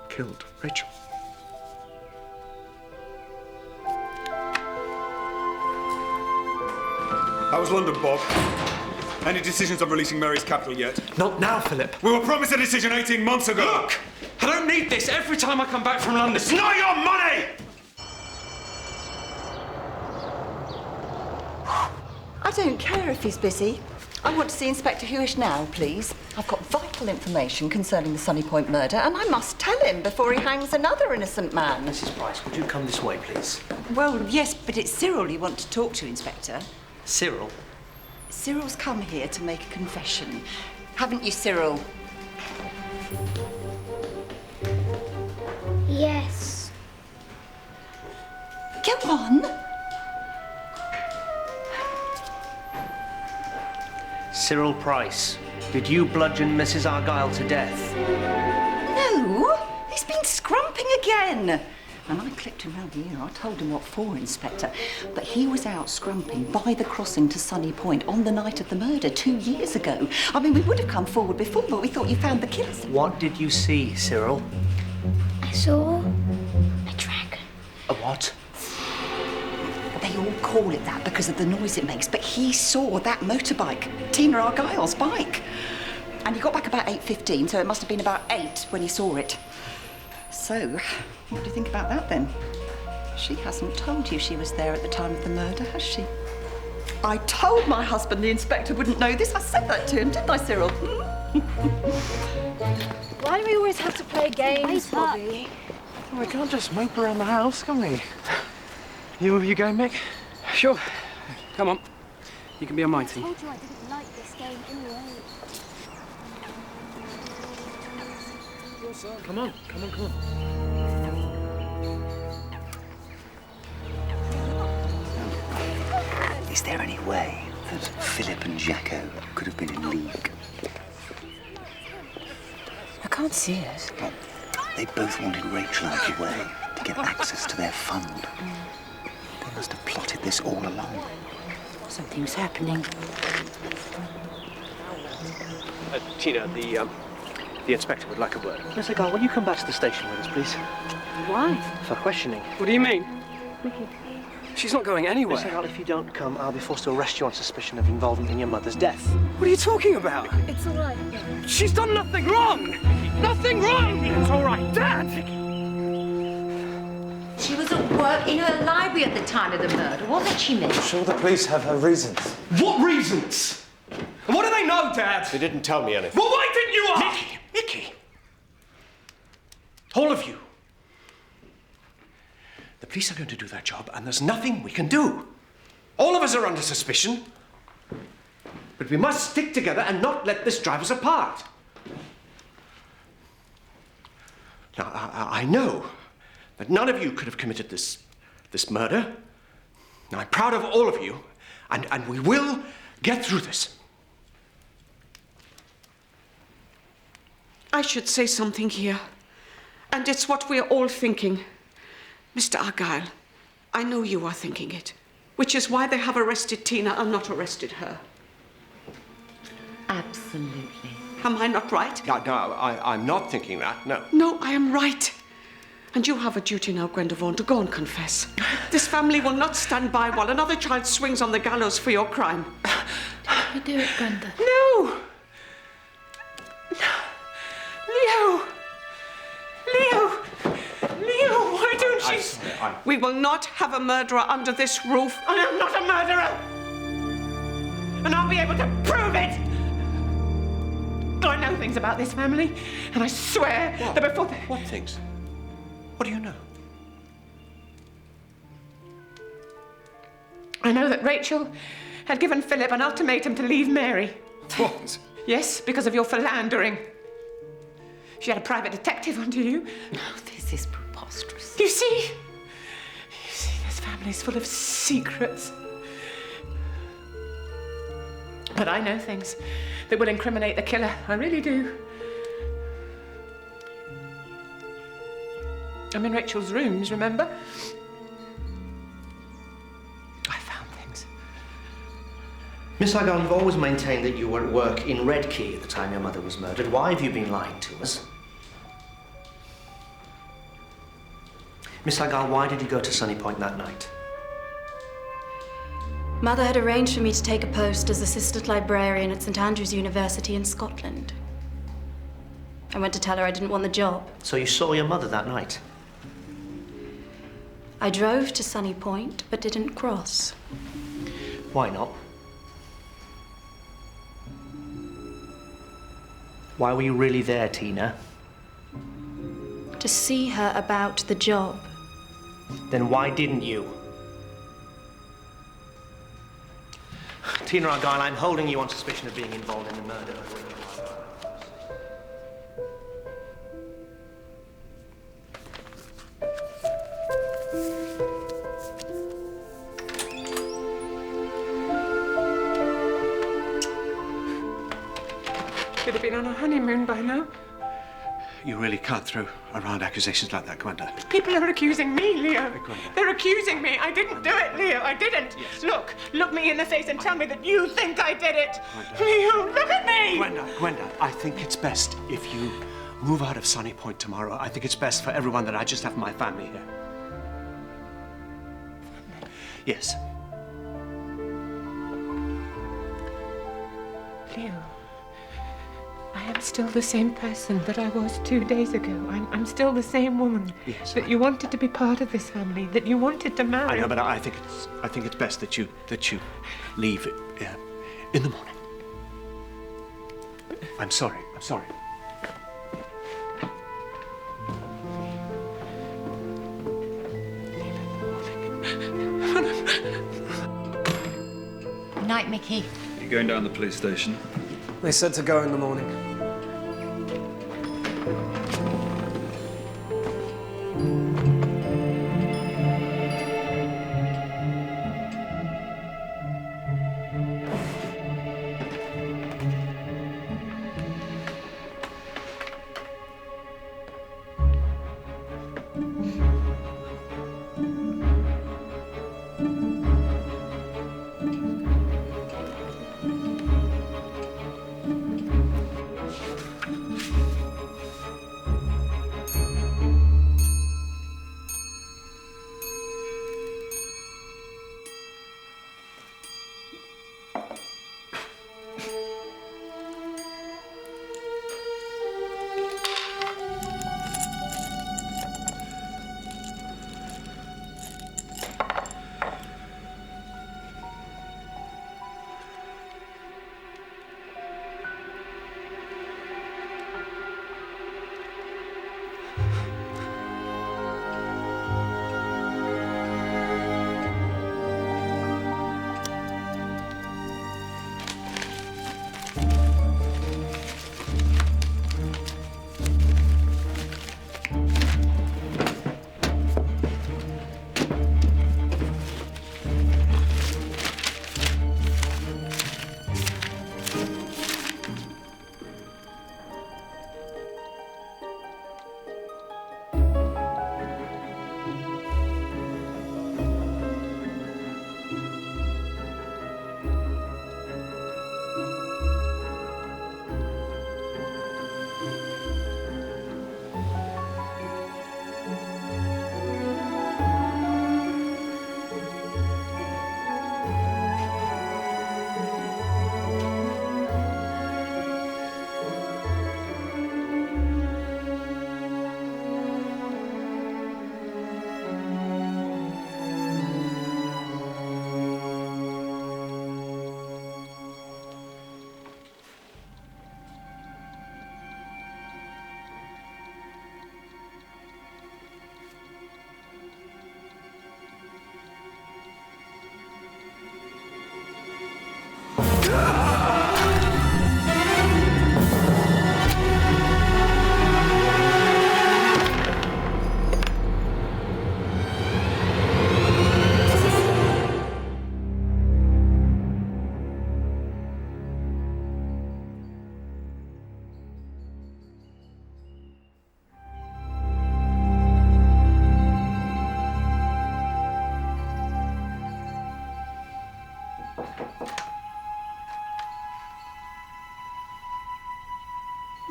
killed Rachel. How was London, Bob? Any decisions on releasing Mary's capital yet? Not now, Philip. We were promised a decision 18 months ago! Look! I don't need this every time I come back from London. It's not your money! I don't care if he's busy. I want to see Inspector Hewish now, please. I've got vital information concerning the Sunny Point murder, and I must tell him before he hangs another innocent man. Mrs. Price, would you come this way, please? Well, yes, but it's Cyril you want to talk to, Inspector. Cyril? Cyril's come here to make a confession. Haven't you, Cyril? Yes. Go on. Cyril Price, did you bludgeon Mrs. Argyle to death? No, he's been scrumping again. And I clipped him round the ear. I told him what for, Inspector. But he was out scrumping by the crossing to Sunny Point on the night of the murder 2 years ago. I mean, we would have come forward before, but we thought you found the killers. What did you see, Cyril? I saw a dragon. A what? They all call it that because of the noise it makes, but he saw that motorbike, Tina Argyle's bike. And he got back about 8:15, so it must have been about 8 when he saw it. So, what do you think about that then? She hasn't told you she was there at the time of the murder, has she? I told my husband the inspector wouldn't know this. I said that to him, didn't I, Cyril? Why do we always have to play games, Bobby? Well, we can't just mope around the house, can we? You going, Mick? Sure. Come on. You can be a mighty. I told you I didn't like this game anyway. Come on. Is there any way that Philip and Jacko could have been in league? I can't see it. Well, they both wanted Rachel out of the way to get access to their fund. They must have plotted this all along. Something's happening. Tina, the inspector would like a word. Miss Argyle, will you come back to the station with us, please? Why? For questioning. What do you mean? She's not going anywhere. Miss Argyle, if you don't come, I'll be forced to arrest you on suspicion of involvement in your mother's death. What are you talking about? It's all right. She's done nothing wrong! Nothing wrong! It's all right. Dad! She was at work in her library at the time of the murder, wasn't she, Miss? I'm sure the police have her reasons. What reasons? And what do they know, Dad? They didn't tell me anything. Well, why didn't you ask? Mickey! All of you. The police are going to do their job, and there's nothing we can do. All of us are under suspicion. But we must stick together and not let this drive us apart. Now, I know that none of you could have committed this murder. Now, I'm proud of all of you, and we will get through this. I should say something here, and it's what we're all thinking. Mr. Argyle, I know you are thinking it, which is why they have arrested Tina and not arrested her. Absolutely. Am I not right? No, I'm not thinking that, no. No, I am right. And you have a duty now, Gwenda Vaughan, to go and confess. This family will not stand by while another child swings on the gallows for your crime. Let me do it, Gwenda. No! Leo, why don't you... We will not have a murderer under this roof. I am not a murderer! And I'll be able to prove it! I know things about this family, and I swear that before they... What things? What do you know? I know that Rachel had given Philip an ultimatum to leave Mary. What? Yes, because of your philandering. She had a private detective under you. Oh, this is preposterous. You see, this family's full of secrets. But I know things that would incriminate the killer. I really do. I'm in Rachel's rooms, remember? I found things. Miss Argyle, you've always maintained that you were at work in Red Key at the time your mother was murdered. Why have you been lying to us? Miss Argyle, why did you go to Sunny Point that night? Mother had arranged for me to take a post as assistant librarian at St Andrews University in Scotland. I went to tell her I didn't want the job. So you saw your mother that night? I drove to Sunny Point, but didn't cross. Why not? Why were you really there, Tina? To see her about the job. Then why didn't you? Tina Argyle, I'm holding you on suspicion of being involved in the murder. Could have been on a honeymoon by now. You really can't throw around accusations like that, Gwenda. People are accusing me, Leo. They're accusing me. I didn't do it, Leo. I didn't. Yes. Look me in the face and tell me that you think I did it. Leo, look at me! Gwenda, I think it's best if you move out of Sunny Point tomorrow. I think it's best for everyone that I just have my family here. Yes. Leo, I not still the same person that I was 2 days ago. I'm still the same woman. Yes. That you wanted to be part of this family, that you wanted to marry. I know, but I think it's best that you leave in the morning. I'm sorry. I'm sorry. Good night, Mickey. You're going down to the police station? They said to go in the morning.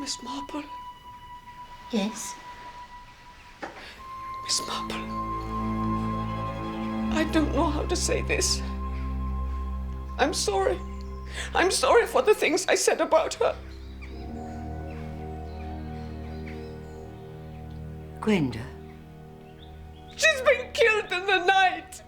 Miss Marple? Yes? Miss Marple, I don't know how to say this. I'm sorry. I'm sorry for the things I said about her. Gwenda? She's been killed in the night.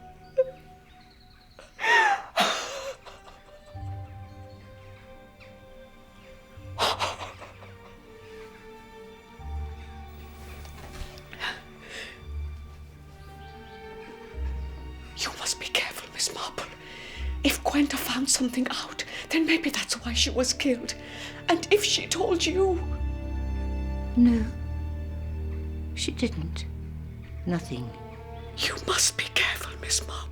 You must be careful, Miss Marple. If Gwenda found something out, then maybe that's why she was killed. And if she told you... No. She didn't. Nothing. You must be careful, Miss Marple.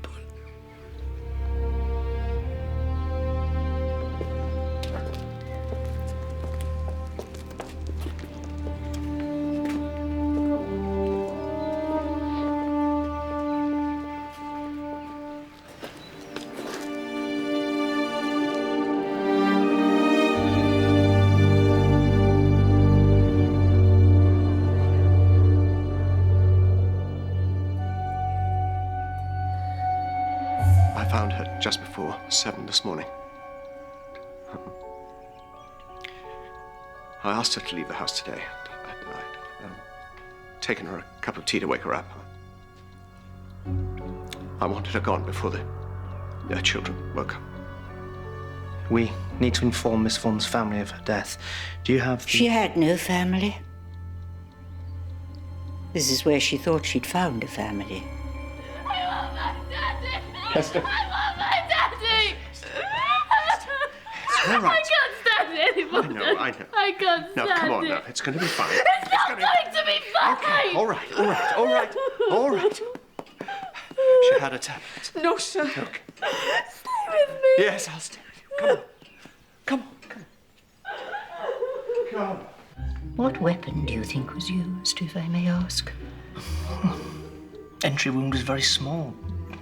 Found her just before 7 this morning. I asked her to leave the house today. I'd taken her a cup of tea to wake her up. I wanted her gone before their children woke up. We need to inform Miss Vaughan's family of her death. Do you have... She had no family. This is where she thought she'd found a family. I want my daddy! Hester. I want my daddy! It's all right. I can't stand it anymore. I know. I can't stand it. No, come on now. It's going to be fine. It's not going to be fine! Okay, all right. She had a tablet. No, sir. Okay. Stay with me. Yes, I'll stay with you. Come on. What weapon do you think was used, if I may ask? Entry wound was very small.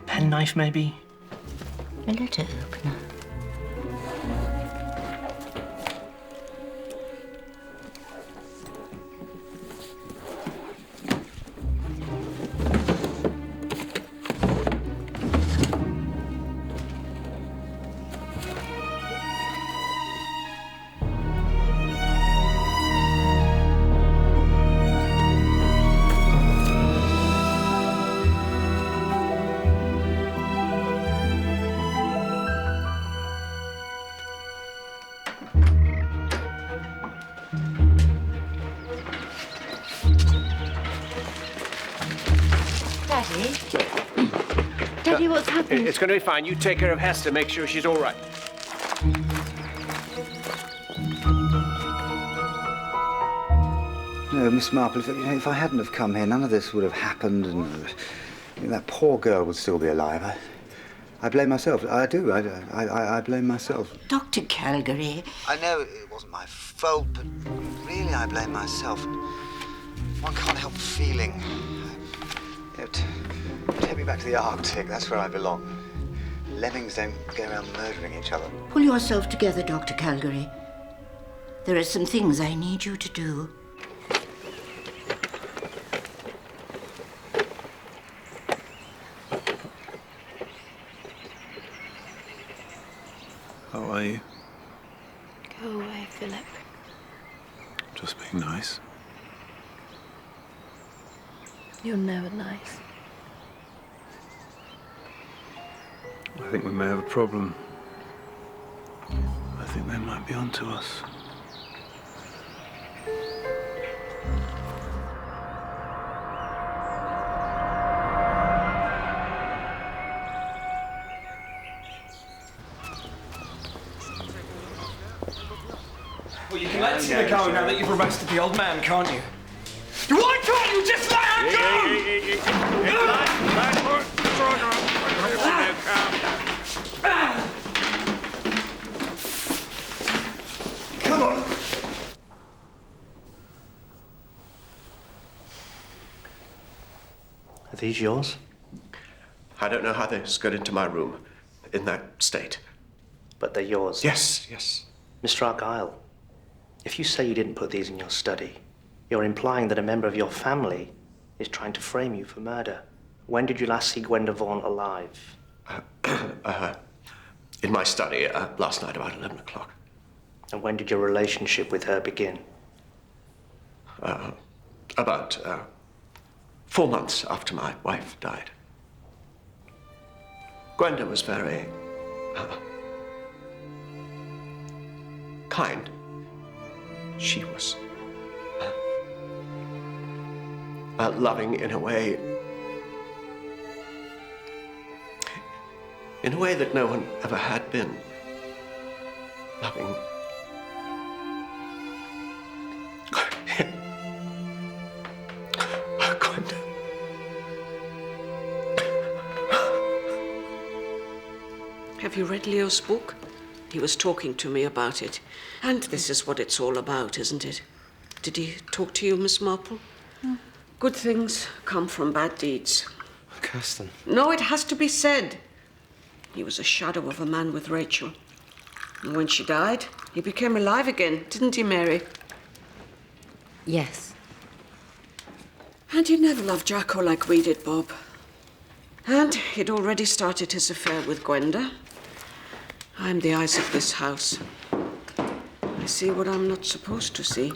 Penknife, maybe? A letter opener. Daddy, what's happened? It's going to be fine. You take care of Hester. Make sure she's all right. No, Miss Marple, if I hadn't have come here, none of this would have happened, and that poor girl would still be alive. I blame myself. I do. I blame myself. Dr. Calgary. I know it wasn't my fault, but really I blame myself. One can't help feeling. Take me back to the Arctic. That's where I belong. Lemmings don't go around murdering each other. Pull yourself together, Dr. Calgary. There are some things I need you to do. How are you? Go away, Philip. Just being nice. You're never nice. I think we may have a problem. I think they might be onto us. Well, you can let Tina go now that you've arrested the old man, can't you? Why can't you just let her go? Come on. Are these yours? I don't know how this got into my room in that state. But they're yours? Yes. Mr. Argyle, if you say you didn't put these in your study, you're implying that a member of your family is trying to frame you for murder. When did you last see Gwenda Vaughan alive? In my study last night about 11 o'clock. And when did your relationship with her begin? About 4 months after my wife died. Gwenda was very kind. She was loving in a way that no one ever had been. Loving. Gwenda. Have you read Leo's book? He was talking to me about it. And this is what it's all about, isn't it? Did he talk to you, Miss Marple? Good things come from bad deeds. Kirsten. No, it has to be said. He was a shadow of a man with Rachel. And when she died, he became alive again, didn't he, Mary? Yes. And he never loved Jacko like we did, Bob. And he'd already started his affair with Gwenda. I'm the eyes of this house. I see what I'm not supposed to see.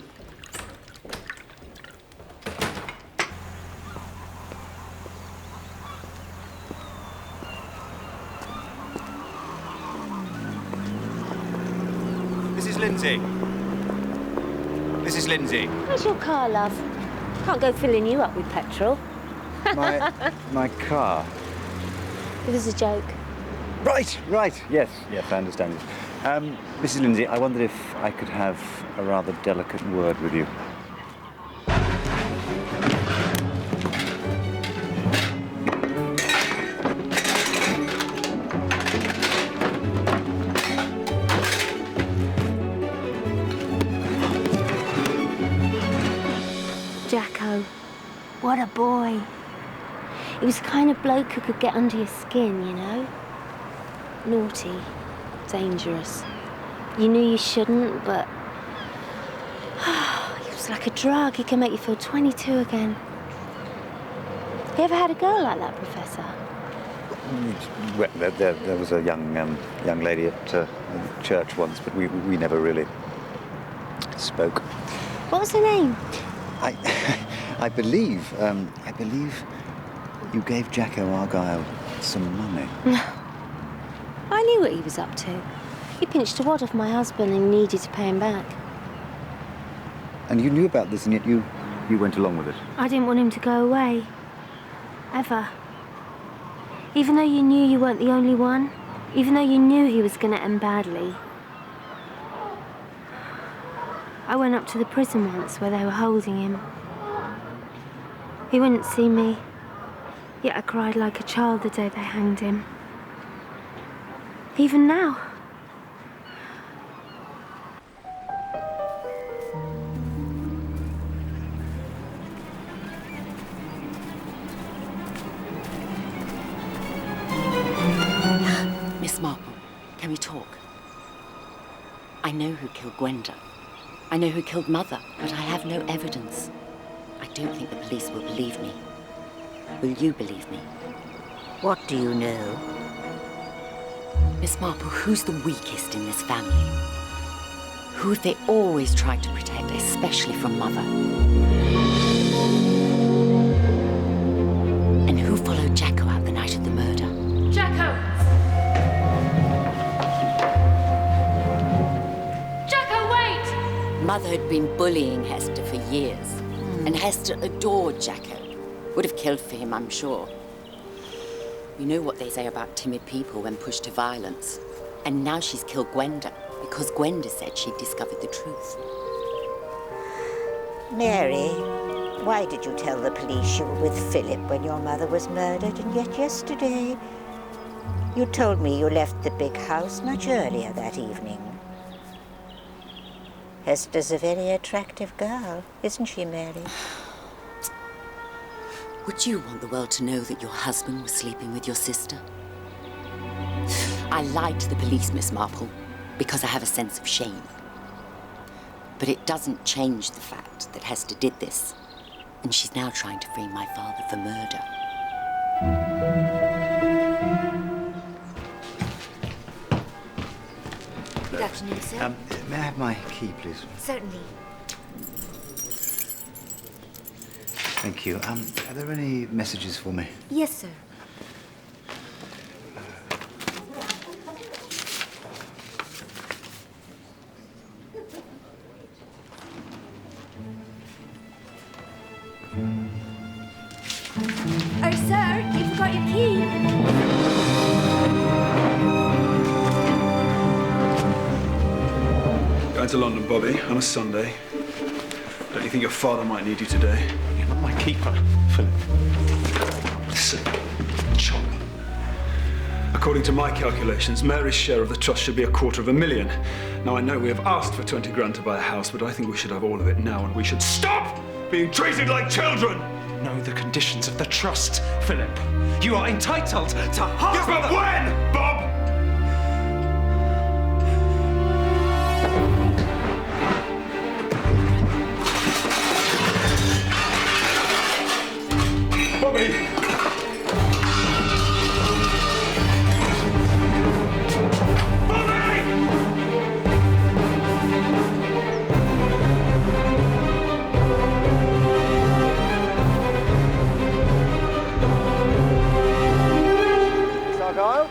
Mrs. Lindsay. Mrs. Lindsay. Where's your car, love? Can't go filling you up with petrol. My car. It was a joke. Right. Yes, I understand it. Mrs. Lindsay, I wondered if I could have a rather delicate word with you. Jacko. What a boy. He was the kind of bloke who could get under your skin, you know? Naughty. Dangerous. You knew you shouldn't, but... He was like a drug. He can make you feel 22 again. You ever had a girl like that, Professor? Well, there was a young lady at church once, but we never really spoke. What was her name? I believe you gave Jacko Argyle some money. I knew what he was up to. He pinched a wad off my husband and needed to pay him back. And you knew about this, and yet you went along with it. I didn't want him to go away. Ever. Even though you knew you weren't the only one, even though you knew he was going to end badly. I went up to the prison once where they were holding him. He wouldn't see me, yet I cried like a child the day they hanged him. Even now. Miss Marple, can we talk? I know who killed Gwenda. I know who killed Mother, but I have no evidence. I don't think the police will believe me. Will you believe me? What do you know? Miss Marple, who's the weakest in this family? Who have they always tried to protect, especially from Mother? And who followed Jacko out the night of the murder? Jacko! Jacko, wait! Mother had been bullying Hester for years, and Hester adored Jacko. Would have killed for him, I'm sure. You know what they say about timid people when pushed to violence. And now she's killed Gwenda because Gwenda said she'd discovered the truth. Mary, why did you tell the police you were with Philip when your mother was murdered? And yet yesterday, you told me you left the big house much earlier that evening. Hester's a very attractive girl, isn't she, Mary? Would you want the world to know that your husband was sleeping with your sister? I lied to the police, Miss Marple, because I have a sense of shame. But it doesn't change the fact that Hester did this, and she's now trying to frame my father for murder. Good afternoon, sir. May I have my key, please? Certainly. Thank you. Are there any messages for me? Yes, sir. Oh, sir, you forgot your key. Going to London, Bobby, on a Sunday. Don't you think your father might need you today? You're not my keeper, Philip. Listen, chop. According to my calculations, Mary's share of the trust should be $250,000. Now, I know we have asked for 20 grand to buy a house, but I think we should have all of it now, and we should stop being treated like children! Know the conditions of the trust, Philip. You are entitled to half. Yes, but when, Bob? Bobby! Hello?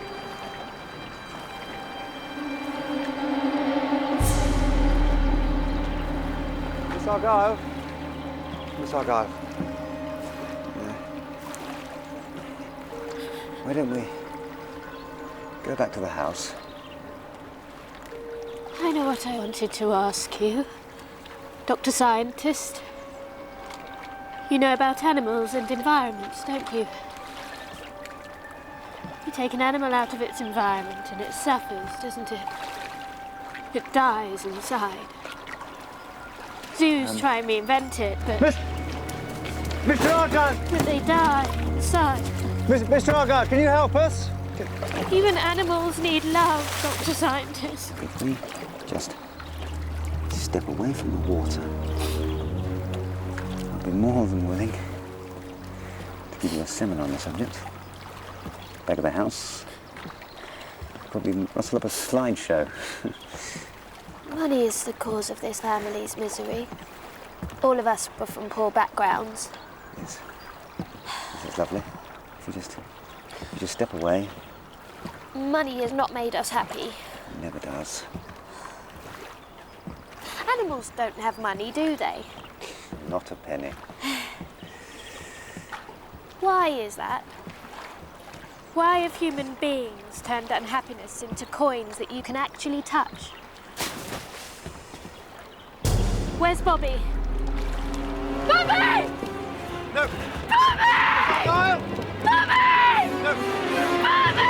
Miss Argyle? Miss Argyle. Yeah. Why don't we go back to the house? I know what I wanted to ask you, Dr. Scientist. You know about animals and environments, don't you? You take an animal out of its environment and it suffers, doesn't it? It dies inside. Zoos try and reinvent it, but... Mr. Argyle! But they die inside. Mr. Argyle, can you help us? Even animals need love, Dr. Scientist. If we just step away from the water, I'll be more than willing to give you a seminar on the subject. Back at the house, probably rustle up a slideshow. Money is the cause of this family's misery. All of us were from poor backgrounds. Yes. This is lovely. If you just step away. Money has not made us happy. It never does. Animals don't have money, do they? Not a penny. Why is that? Why have human beings turned unhappiness into coins that you can actually touch? Where's Bobby? Bobby! No! Bobby! Argyle! Bobby! No! Bobby!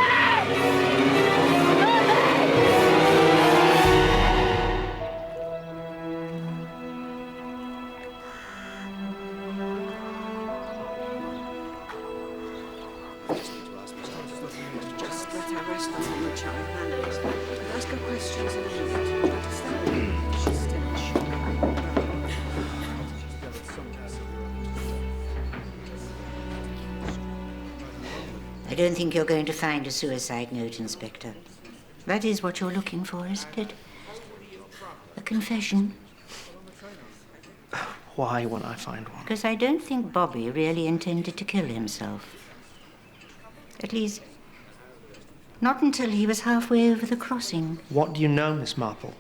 Just let her rest on the child. Ask her questions in a minute. She's still I don't think you're going to find a suicide note, Inspector. That is what you're looking for, isn't it? A confession. Why won't I find one? Because I don't think Bobby really intended to kill himself. At least, not until he was halfway over the crossing. What do you know, Miss Marple?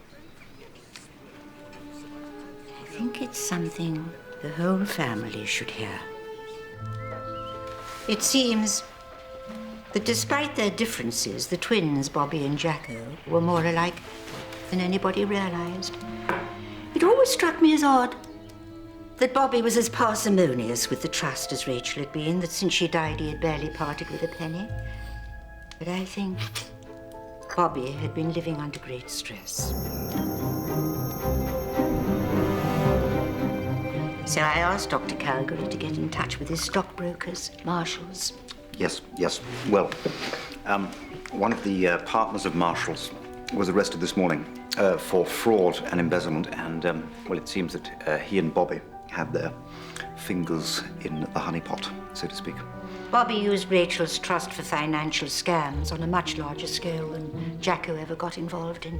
I think it's something the whole family should hear. It seems that despite their differences, the twins, Bobby and Jacko, were more alike than anybody realized. It always struck me as odd that Bobby was as parsimonious with the trust as Rachel had been, that since she died he had barely parted with a penny. But I think Bobby had been living under great stress. So I asked Dr. Calgary to get in touch with his stockbrokers, marshals. Yes. Well, one of the partners of Marshall's was arrested this morning for fraud and embezzlement, and, well, it seems that he and Bobby had their fingers in the honeypot, so to speak. Bobby used Rachel's trust for financial scams on a much larger scale than Jacko ever got involved in.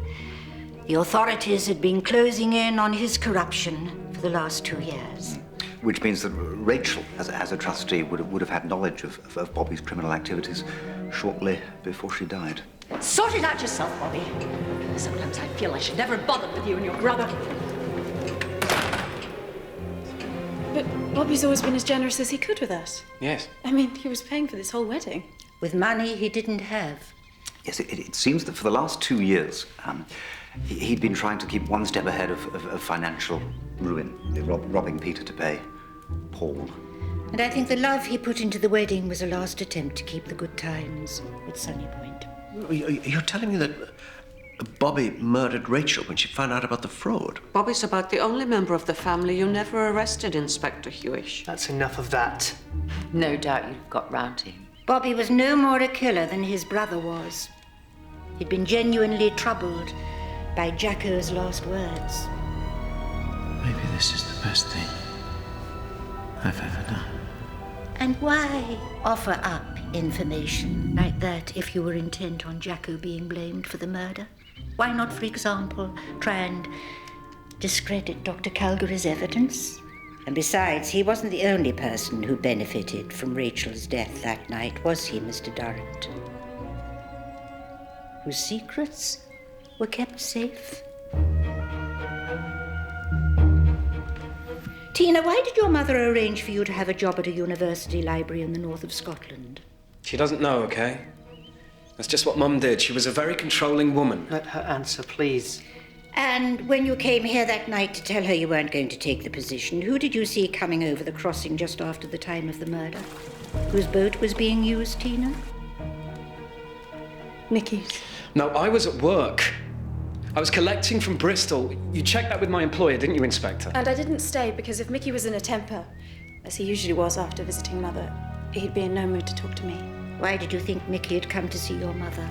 The authorities had been closing in on his corruption for the last 2 years. Which means that Rachel, as a trustee, would have had knowledge of Bobby's criminal activities shortly before she died. Sort it out yourself, Bobby. Sometimes I feel I should never have bothered with you and your brother. But Bobby's always been as generous as he could with us. Yes. I mean, he was paying for this whole wedding. With money he didn't have. Yes, it seems that for the last 2 years, he'd been trying to keep one step ahead of financial ruin, robbing Peter to pay Paul. And I think the love he put into the wedding was a last attempt to keep the good times at Sunny Point. You're telling me that Bobby murdered Rachel when she found out about the fraud? Bobby's about the only member of the family you never arrested, Inspector Hewish. That's enough of that. No doubt you've got round to him. Bobby was no more a killer than his brother was. He'd been genuinely troubled by Jacko's last words. Maybe this is the best thing I've ever done. And why offer up information like that if you were intent on Jacko being blamed for the murder? Why not, for example, try and discredit Dr. Calgary's evidence? And besides, he wasn't the only person who benefited from Rachel's death that night, was he, Mr. Durrant? whose secrets were kept safe. Tina, why did your mother arrange for you to have a job at a university library in the north of Scotland? She doesn't know, okay? That's just what Mum did. She was a very controlling woman. Let her answer, please. And when you came here that night to tell her you weren't going to take the position, who did you see coming over the crossing just after the time of the murder? Whose boat was being used, Tina? Mickey's. No, I was at work. I was collecting from Bristol. You checked that with my employer, didn't you, Inspector? And I didn't stay because if Mickey was in a temper, as he usually was after visiting Mother, he'd be in no mood to talk to me. Why did you think Mickey had come to see your mother?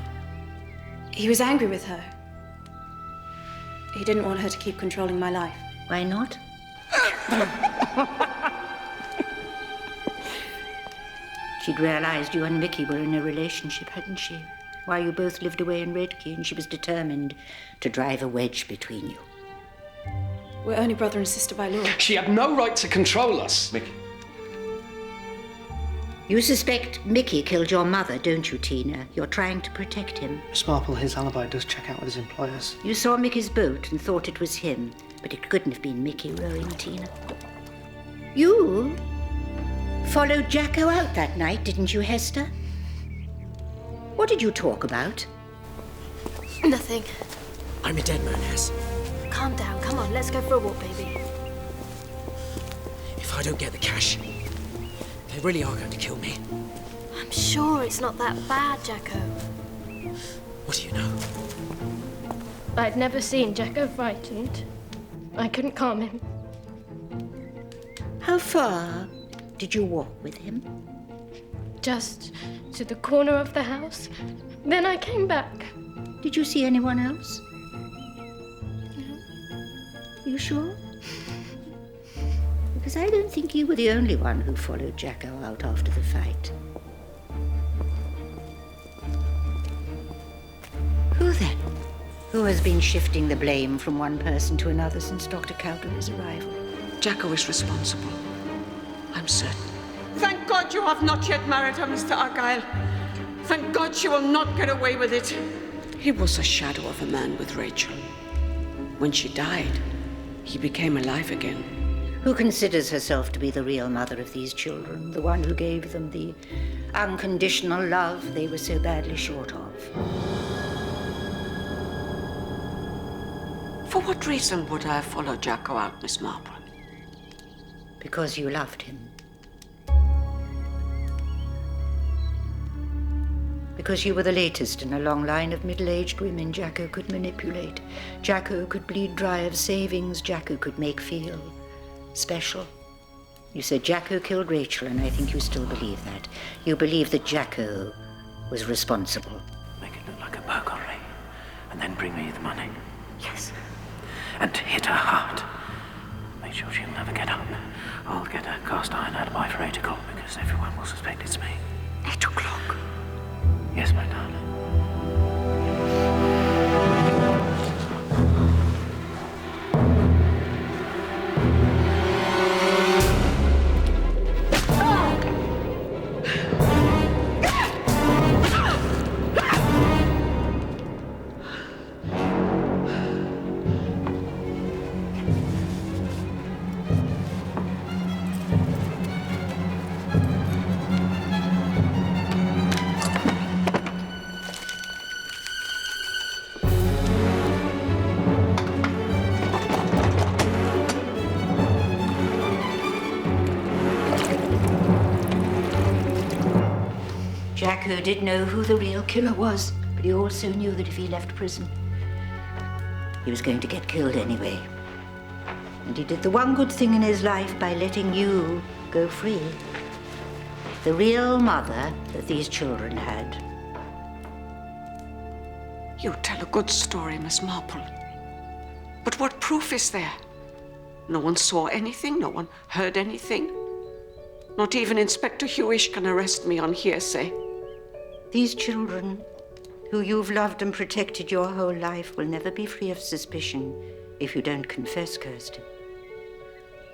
He was angry with her. He didn't want her to keep controlling my life. Why not? She'd realized you and Mickey were in a relationship, hadn't she? While you both lived away in Redkey, and she was determined to drive a wedge between you. We're only brother and sister by law. She had no right to control us. Mickey. You suspect Mickey killed your mother, don't you, Tina? You're trying to protect him. Miss Marple, his alibi does check out with his employers. You saw Mickey's boat and thought it was him, but it couldn't have been Mickey rowing, Tina. You followed Jacko out that night, didn't you, Hester? What did you talk about? Nothing. I'm a dead man, Hess. Calm down. Come on, let's go for a walk, baby. If I don't get the cash, they really are going to kill me. I'm sure it's not that bad, Jacko. What do you know? I'd never seen Jacko frightened. I couldn't calm him. How far did you walk with him? Just to the corner of the house. Then I came back. Did you see anyone else? No. You sure? Because I don't think you were the only one who followed Jacko out after the fight. Who then? Who has been shifting the blame from one person to another since Dr. Calgary's arrival? Jacko is responsible. I'm certain. Thank God you have not yet married her, Mr. Argyle. Thank God she will not get away with it. He was a shadow of a man with Rachel. When she died, he became alive again. Who considers herself to be the real mother of these children, the one who gave them the unconditional love they were so badly short of? For what reason would I have followed Jacko out, Miss Marple? Because you loved him. Because you were the latest in a long line of middle-aged women Jacko could manipulate. Jacko could bleed dry of savings. Jacko could make feel special. You said Jacko killed Rachel, and I think you still believe that. You believe that Jacko was responsible. Make it look like a burglary, and then bring me the money. Yes. And hit her hard. Make sure she'll never get up. I'll get a cast iron alibi for 8 o'clock because everyone will suspect it's me. 8 o'clock? Yes, my darling. Jacko did know who the real killer was, but he also knew that if he left prison, he was going to get killed anyway. And he did the one good thing in his life by letting you go free. The real mother that these children had. You tell a good story, Miss Marple. But what proof is there? No one saw anything, no one heard anything. Not even Inspector Hewish can arrest me on hearsay. These children, who you've loved and protected your whole life, will never be free of suspicion if you don't confess, Kirsten.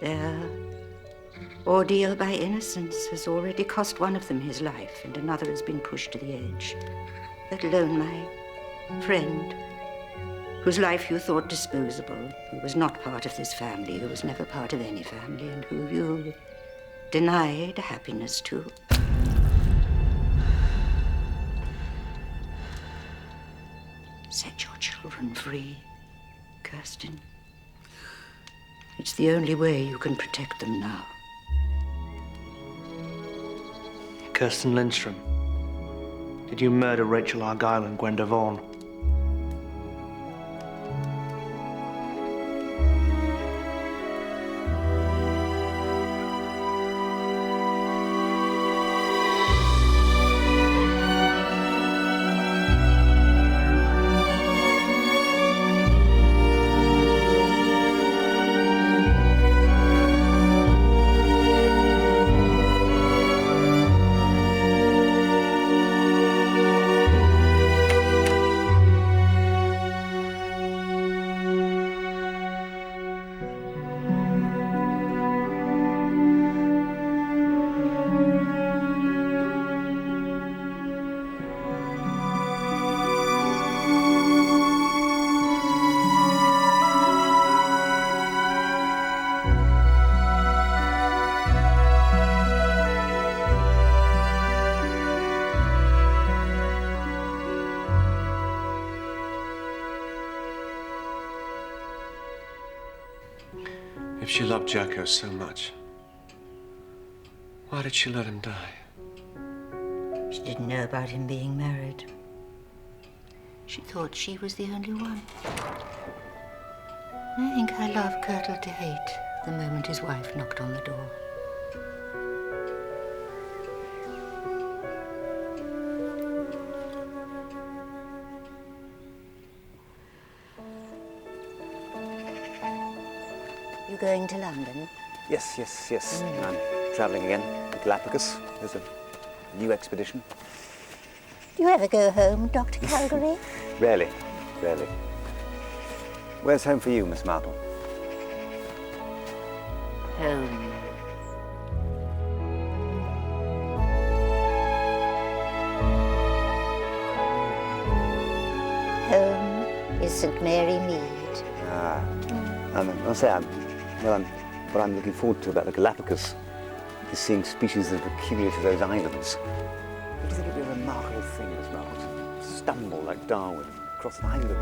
Their ordeal by innocence has already cost one of them his life, and another has been pushed to the edge. Let alone my friend, whose life you thought disposable, who was not part of this family, who was never part of any family, and who you denied happiness to. Set your children free, Kirsten. It's the only way you can protect them now. Kirsten Lindstrom, did you murder Rachel Argyle and Gwenda Vaughan? If she loved Jacko so much, why did she let him die? She didn't know about him being married. She thought she was the only one. I think our love curdled to hate the moment his wife knocked on the door. You going to London? Yes. I'm travelling again. The Galapagos. There's a new expedition. Do you ever go home, Dr. Calgary? Rarely. Where's home for you, Miss Marple? Home. Home is St. Mary Mead. I'll say what I'm looking forward to about the Galapagos is seeing species that are peculiar to those islands. Don't you think it'd be a remarkable thing, Miss Marple, to stumble like Darwin across an island that